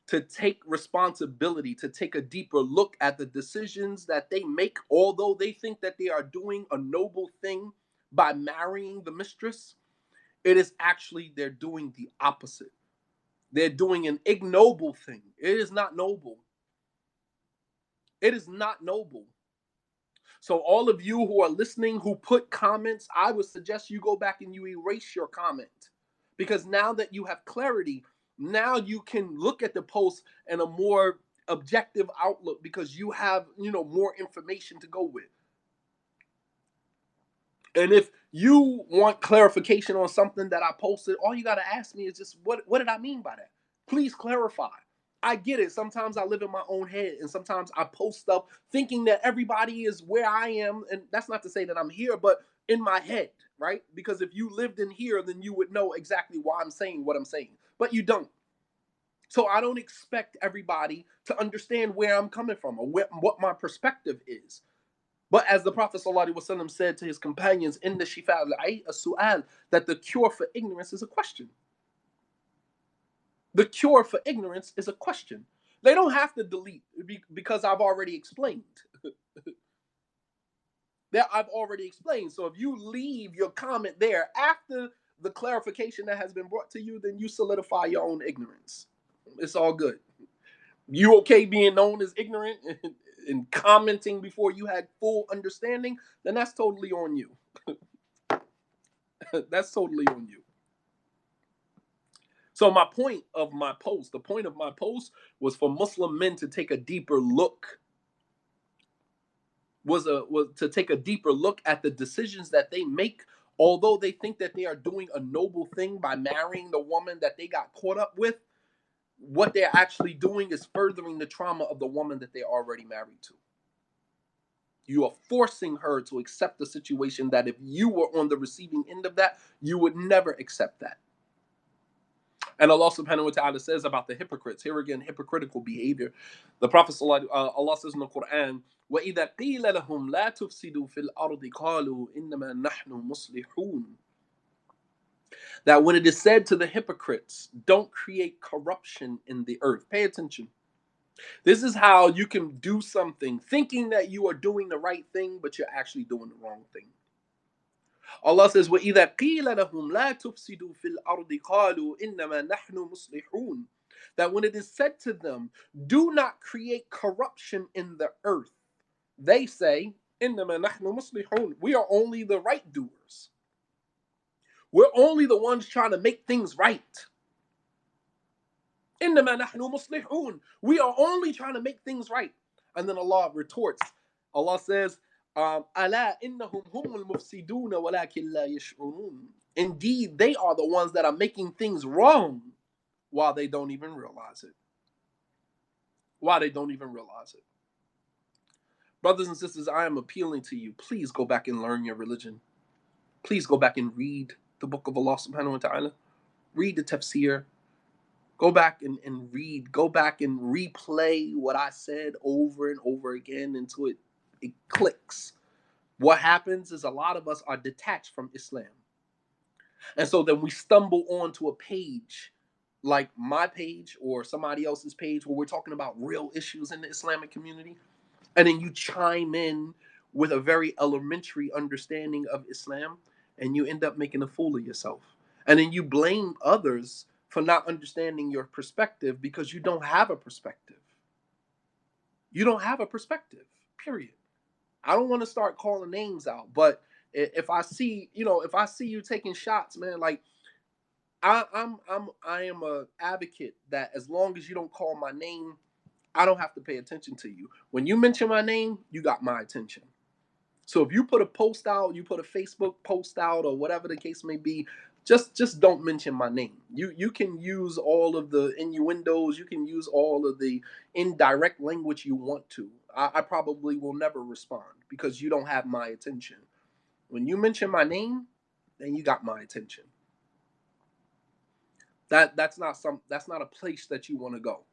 to take responsibility, to take a deeper look at the decisions that they make, although they think that they are doing a noble thing by marrying the mistress. It is actually they're doing the opposite. They're doing an ignoble thing. It is not noble. It is not noble. So all of you who are listening, who put comments, I would suggest you go back and you erase your comment. Because now that you have clarity, now you can look at the post in a more objective outlook because you have, more information to go with. And if you want clarification on something that I posted, all you got to ask me is just what did I mean by that? Please clarify. I get it. Sometimes I live in my own head and sometimes I post stuff thinking that everybody is where I am. And that's not to say that I'm here, but in my head, right? Because if you lived in here, then you would know exactly why I'm saying what I'm saying, but you don't. So I don't expect everybody to understand where I'm coming from or what my perspective is. But as the Prophet ﷺ said to his companions in the Shifa al-Su'al, that the cure for ignorance is a question. The cure for ignorance is a question. They don't have to delete because I've already explained. That I've already explained. So if you leave your comment there after the clarification that has been brought to you, then you solidify your own ignorance. It's all good. You okay being known as ignorant and commenting before you had full understanding, then that's totally on you. That's totally on you. So my point of my post, the point of my post was for Muslim men to take a deeper look, was to take a deeper look at the decisions that they make, although they think that they are doing a noble thing by marrying the woman that they got caught up with. What they're actually doing is furthering the trauma of the woman that they're already married to. You are forcing her to accept the situation that if you were on the receiving end of that, you would never accept that. And Allah subhanahu wa ta'ala says about the hypocrites, here again, hypocritical behavior. The Prophet, Allah says in the Quran, وَإِذَا قِيلَ لَهُمْ لَا تُفْسِدُوا فِي الْأَرْضِ قَالُوا إِنَّمَا نَحْنُ مُصْلِحُونَ. That when it is said to the hypocrites, don't create corruption in the earth. Pay attention. This is how you can do something thinking that you are doing the right thing, but you're actually doing the wrong thing. Allah says, وَإِذَا قِيلَ لَهُمْ لَا تُفْسِدُوا فِي الْأَرْضِ قَالُوا إِنَّمَا نَحْنُ مُصْلِحُونَ. That when it is said to them, do not create corruption in the earth, they say, إِنَّمَا نَحْنُ مُصْلِحُونَ. We are only the right doers. We're only the ones trying to make things right. إِنَّمَا نَحْنُ مُصْلِحُونَ. We are only trying to make things right. And then Allah retorts. Allah says, أَلَا إِنَّهُمْ هُمُ الْمُفْسِدُونَ وَلَكِنْ لَا يَشْعُرُونَ. Indeed, they are the ones that are making things wrong while they don't even realize it. While they don't even realize it. Brothers and sisters, I am appealing to you. Please go back and learn your religion. Please go back and read the book of Allah subhanahu wa ta'ala. Read the tafsir. Go back and read. Go back and replay what I said over and over again until it clicks. What happens is a lot of us are detached from Islam. And so then we stumble onto a page like my page or somebody else's page where we're talking about real issues in the Islamic community. And then you chime in with a very elementary understanding of Islam and you end up making a fool of yourself. And then you blame others for not understanding your perspective because you don't have a perspective. You don't have a perspective, period. I don't want to start calling names out, but if I see, if I see you taking shots, man, like I am a advocate that as long as you don't call my name, I don't have to pay attention to you. When you mention my name, you got my attention. So if you put a post out, you put a Facebook post out or whatever the case may be, Just don't mention my name. You can use all of the innuendos, you can use all of the indirect language you want to. I probably will never respond because you don't have my attention. When you mention my name, then you got my attention. That's not a place that you want to go.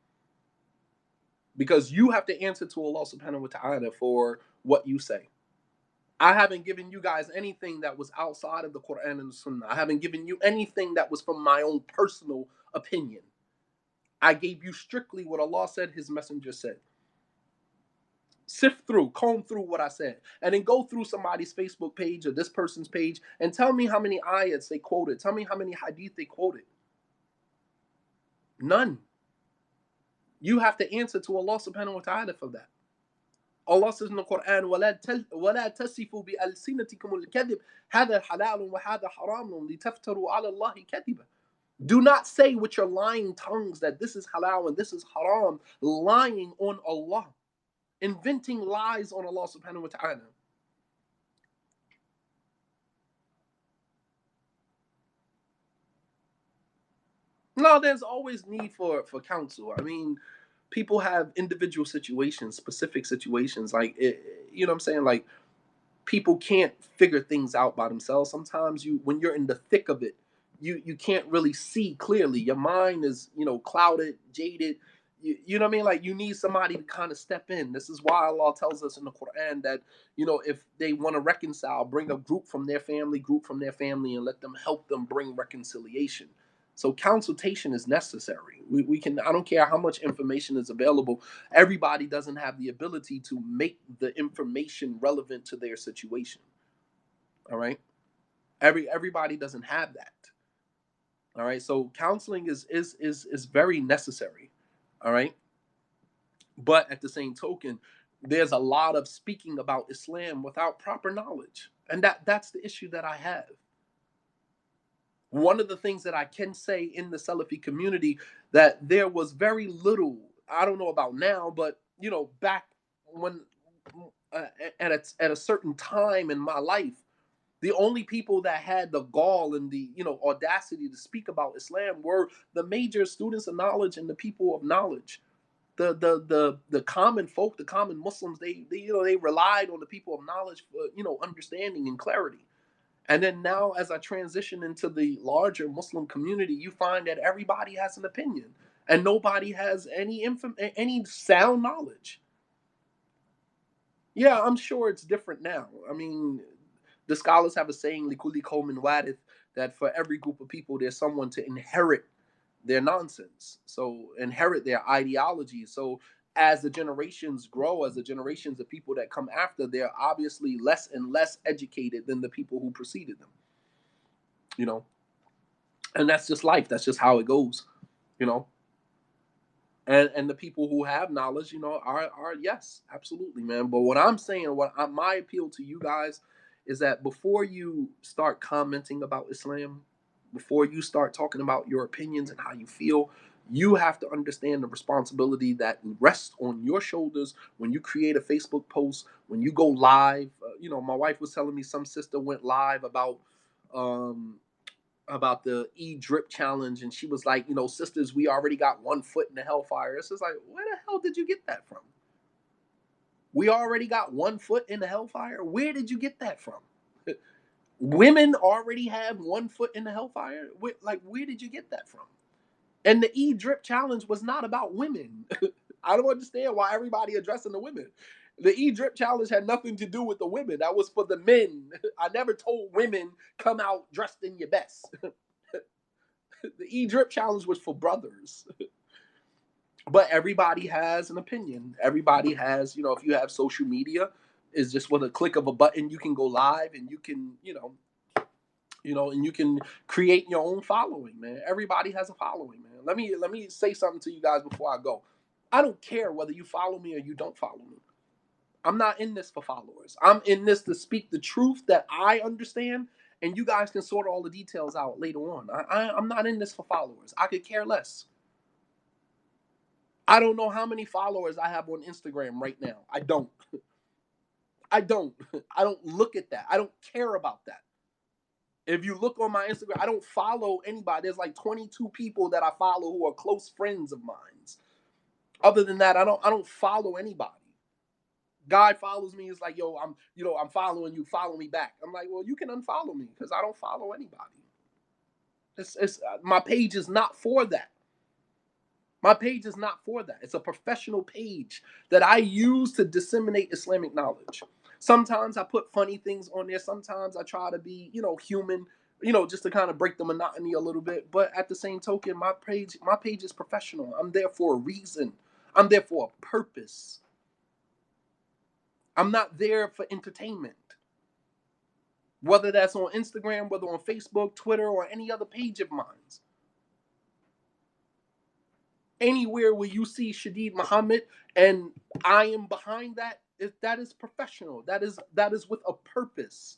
Because you have to answer to Allah subhanahu wa ta'ala for what you say. I haven't given you guys anything that was outside of the Quran and the Sunnah. I haven't given you anything that was from my own personal opinion. I gave you strictly what Allah said, His Messenger said. Sift through, comb through what I said, and then go through somebody's Facebook page or this person's page and tell me how many ayats they quoted. Tell me how many hadith they quoted. None. You have to answer to Allah subhanahu wa ta'ala for that. Allah says in the Quran, وَلَا تَصِفُوا بِأَلْسِنَتِكُمُ الْكَذِبِ هَذَا حَلَالٌ وَهَذَا حَرَامٌ لِتَفْتَرُوا عَلَى اللَّهِ كَذِبًا. Do not say with your lying tongues that this is halal and this is haram, lying on Allah, inventing lies on Allah subhanahu wa ta'ala. No, there's always need for counsel. I mean, people have individual situations, specific situations. Like, you know what I'm saying? Like, people can't figure things out by themselves. Sometimes when you're in the thick of it, you can't really see clearly. Your mind is, clouded, jaded. You know what I mean? Like, you need somebody to kind of step in. This is why Allah tells us in the Quran that, if they want to reconcile, bring a group from their family, and let them help them bring reconciliation. So consultation is necessary. We can, I don't care how much information is available. Everybody doesn't have the ability to make the information relevant to their situation. All right. Everybody doesn't have that. All right. So counseling is very necessary. All right. But at the same token, there's a lot of speaking about Islam without proper knowledge. And that's the issue that I have. One of the things that I can say in the Salafi community, that there was very little, I don't know about now, but back when at a certain time in my life, the only people that had the gall and the audacity to speak about Islam were the major students of knowledge and the people of knowledge. The common folk, the common Muslims, they relied on the people of knowledge for understanding and clarity. And then now, as I transition into the larger Muslim community, you find that everybody has an opinion, and nobody has any sound knowledge. Yeah, I'm sure it's different now. I mean, the scholars have a saying, "Likuli qawmin warith," that for every group of people, there's someone to inherit their nonsense, so inherit their ideology. So as the generations grow, as the generations of people that come after, they're obviously less and less educated than the people who preceded them. You know, and that's just life. That's just how it goes. You know, and the people who have knowledge, are yes, absolutely, man. But what I'm saying, my appeal to you guys is that before you start commenting about Islam, before you start talking about your opinions and how you feel, you have to understand the responsibility that rests on your shoulders when you create a Facebook post, when you go live. My wife was telling me some sister went live um, about the drip challenge, and she was like, sisters, we already got 1 foot in the hellfire. It's just like, where the hell did you get that from? We already got 1 foot in the hellfire. Where did you get that from? Women already have 1 foot in the hellfire. Where did you get that from? And the drip challenge was not about women. I don't understand why everybody addressing the women. The drip challenge had nothing to do with the women. That was for the men. I never told women come out dressed in your best. The drip challenge was for brothers. But everybody has an opinion. Everybody has, if you have social media, is just with a click of a button you can go live, and you can, and you can create your own following, man. Everybody has a following, man. Let me say something to you guys before I go. I don't care whether you follow me or you don't follow me. I'm not in this for followers. I'm in this to speak the truth that I understand, and you guys can sort all the details out later on. I'm not in this for followers. I could care less. I don't know how many followers I have on Instagram right now. I don't. I don't. I don't look at that. I don't care about that. If you look on my Instagram, I don't follow anybody. There's like 22 people that I follow who are close friends of mine. Other than that, I don't follow anybody. Guy follows me, is like, yo, I'm following you, follow me back. I'm like, well, you can unfollow me because I don't follow anybody. It's my page is not for that. My page is not for that. It's a professional page that I use to disseminate Islamic knowledge. Sometimes I put funny things on there. Sometimes I try to be, human, just to kind of break the monotony a little bit. But at the same token, my page is professional. I'm there for a reason. I'm there for a purpose. I'm not there for entertainment. Whether that's on Instagram, whether on Facebook, Twitter, or any other page of mine. Anywhere where you see Shadid Muhammad and I am behind that, that is professional. That is with a purpose.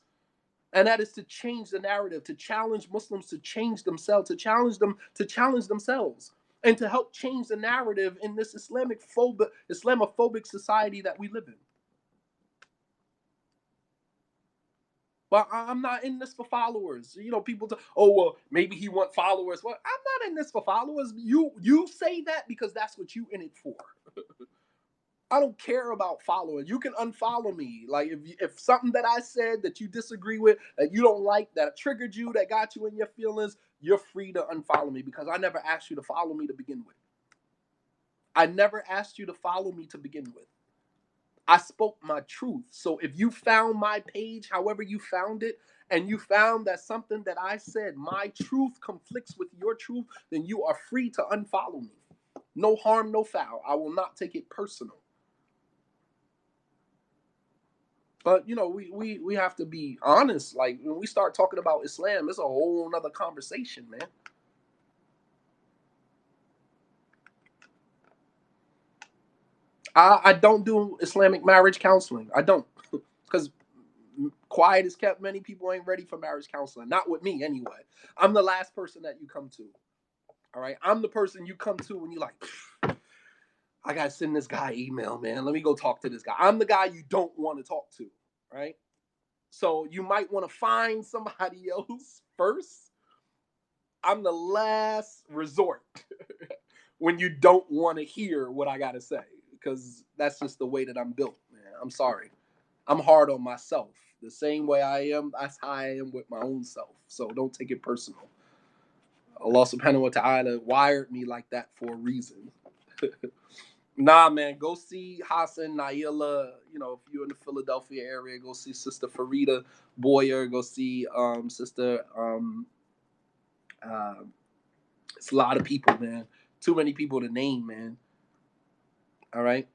And that is to change the narrative, to challenge Muslims to change themselves, to challenge them to challenge themselves, and to help change the narrative in this Islamophobic society that we live in. But I'm not in this for followers. People say, oh, well, maybe he want followers. Well, I'm not in this for followers. You say that because that's what you in it for. I don't care about following. You can unfollow me. Like if something that I said that you disagree with, that you don't like, that triggered you, that got you in your feelings, you're free to unfollow me because I never asked you to follow me to begin with. I never asked you to follow me to begin with. I spoke my truth. So if you found my page, however you found it, and you found that something that I said, my truth conflicts with your truth, then you are free to unfollow me. No harm, no foul. I will not take it personal. But we have to be honest. Like when we start talking about Islam, it's a whole nother conversation, man. I don't do Islamic marriage counseling. I don't, because quiet is kept. Many people ain't ready for marriage counseling. Not with me, anyway. I'm the last person that you come to. All right, I'm the person you come to when you like. I gotta send this guy email, man. Let me go talk to this guy. I'm the guy you don't want to talk to, right? So you might want to find somebody else first. I'm the last resort when you don't want to hear what I gotta say, because that's just the way that I'm built, man. I'm sorry. I'm hard on myself. The same way I am, that's how I am with my own self. So don't take it personal. Allah subhanahu wa ta'ala wired me like that for a reason. Nah, man, go see Hassan, Naila. If you're in the Philadelphia area, go see Sister Farida Boyer. Go see Sister. Uh, it's a lot of people, man. Too many people to name, man. All right,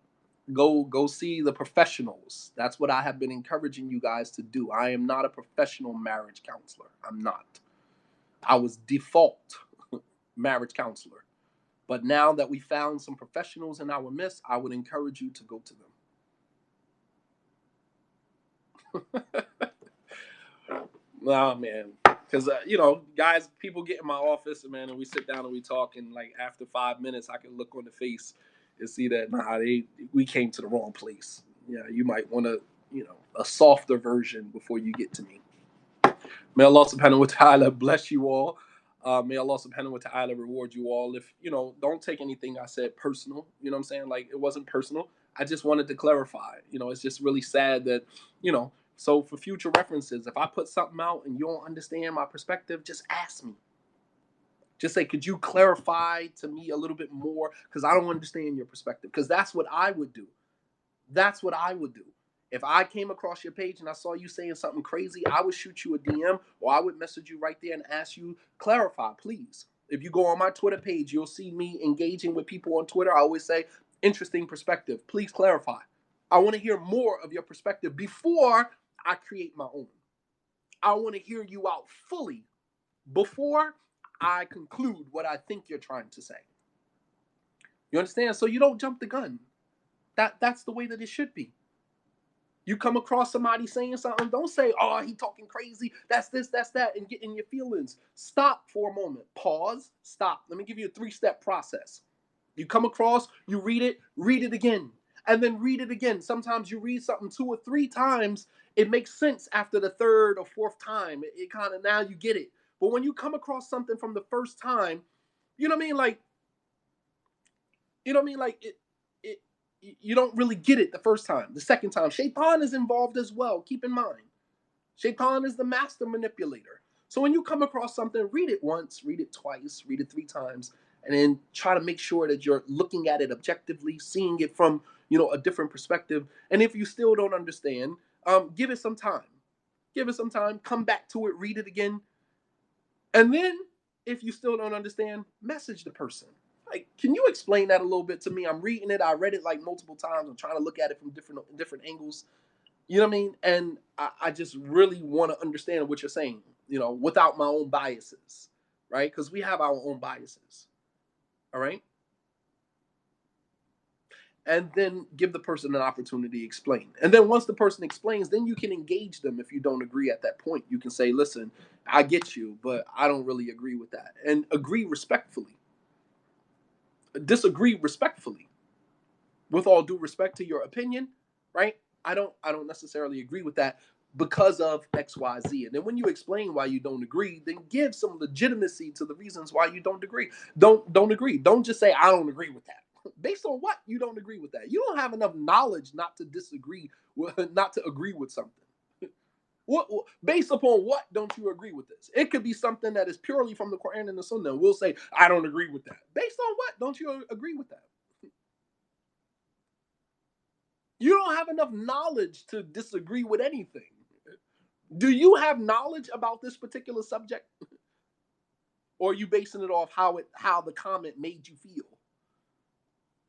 go see the professionals. That's what I have been encouraging you guys to do. I am not a professional marriage counselor. I'm not. I was default marriage counselor. But now that we found some professionals in our midst, I would encourage you to go to them. Nah, man. Because, guys, people get in my office, man, and we sit down and we talk, and, like, after 5 minutes, I can look on the face and see that, we came to the wrong place. Yeah, you might want to, a softer version before you get to me. May Allah subhanahu wa ta'ala bless you all. May Allah subhanahu wa ta'ala reward you all. If, don't take anything I said personal. You know what I'm saying? Like, it wasn't personal. I just wanted to clarify. It's just really sad that, so for future references, if I put something out and you don't understand my perspective, just ask me. Just say, could you clarify to me a little bit more? Because I don't understand your perspective. Because that's what I would do. That's what I would do. If I came across your page and I saw you saying something crazy, I would shoot you a DM, or I would message you right there and ask you, clarify, please. If you go on my Twitter page, you'll see me engaging with people on Twitter. I always say, interesting perspective. Please clarify. I want to hear more of your perspective before I create my own. I want to hear you out fully before I conclude what I think you're trying to say. You understand? So you don't jump the gun. That's the way that it should be. You come across somebody saying something, don't say, oh, he talking crazy, that's this, that's that, and get in your feelings. Stop for a moment. Pause. Stop. Let me give you a 3-step process. You come across, you read it again. and then read it again. Sometimes you read something 2 or 3 times, it makes sense after the third or fourth time. It kind of, now you get it. But when you come across something from the first time, you know what I mean? Like, it you don't really get it the first time. The second time, Shaitan is involved as well. Keep in mind, Shaitan is the master manipulator. So when you come across something, read it once, read it twice, read it 3 times, and then try to make sure that you're looking at it objectively, seeing it from, a different perspective. And if you still don't understand, give it some time. Give it some time. Come back to it. Read it again. And then, if you still don't understand, message the person. Like, can you explain that a little bit to me? I'm reading it. I read it like multiple times. I'm trying to look at it from different angles. You know what I mean? And I just really want to understand what you're saying, without my own biases, right? Because we have our own biases. All right. And then give the person an opportunity to explain. And then once the person explains, then you can engage them. If you don't agree at that point, you can say, listen, I get you, but I don't really agree with that. And agree respectfully. Disagree respectfully. With all due respect to your opinion, right? I don't necessarily agree with that because of XYZ. And then when you explain why you don't agree, then give some legitimacy to the reasons why you don't agree. Don't agree. Don't just say I don't agree with that. Based on what you don't agree with that? You don't have enough knowledge not to disagree, not to agree with something. What, based upon what don't you agree with this? It could be something that is purely from the Quran and the Sunnah. We'll say I don't agree with that. Based on what don't you agree with that? You don't have enough knowledge to disagree with anything. Do you have knowledge about this particular subject? Or are you basing it off how the comment made you feel?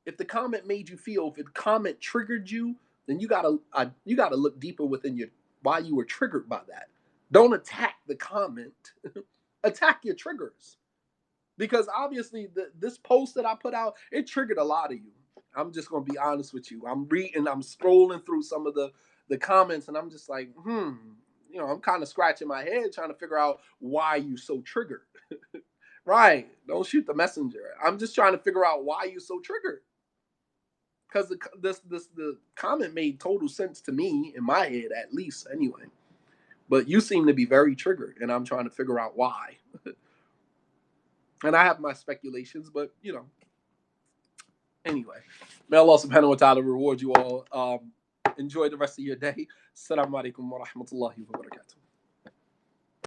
If the comment made you feel, if the comment triggered you, then you gotta look deeper within your why you were triggered by that. Don't attack the comment. Attack your triggers. Because obviously this post that I put out, it triggered a lot of you. I'm just gonna be honest with you. I'm reading, I'm scrolling through some of the comments, and I'm just like, I'm kind of scratching my head trying to figure out why you so triggered. Right? Don't shoot the messenger. I'm just trying to figure out why you so triggered. Because the comment made total sense to me in my head, at least anyway. But you seem to be very triggered, and I'm trying to figure out why. And I have my speculations, but anyway, may Allah subhanahu wa ta'ala reward you all. Enjoy the rest of your day. Assalamu alaikum wa rahmatullahi wa barakatuh.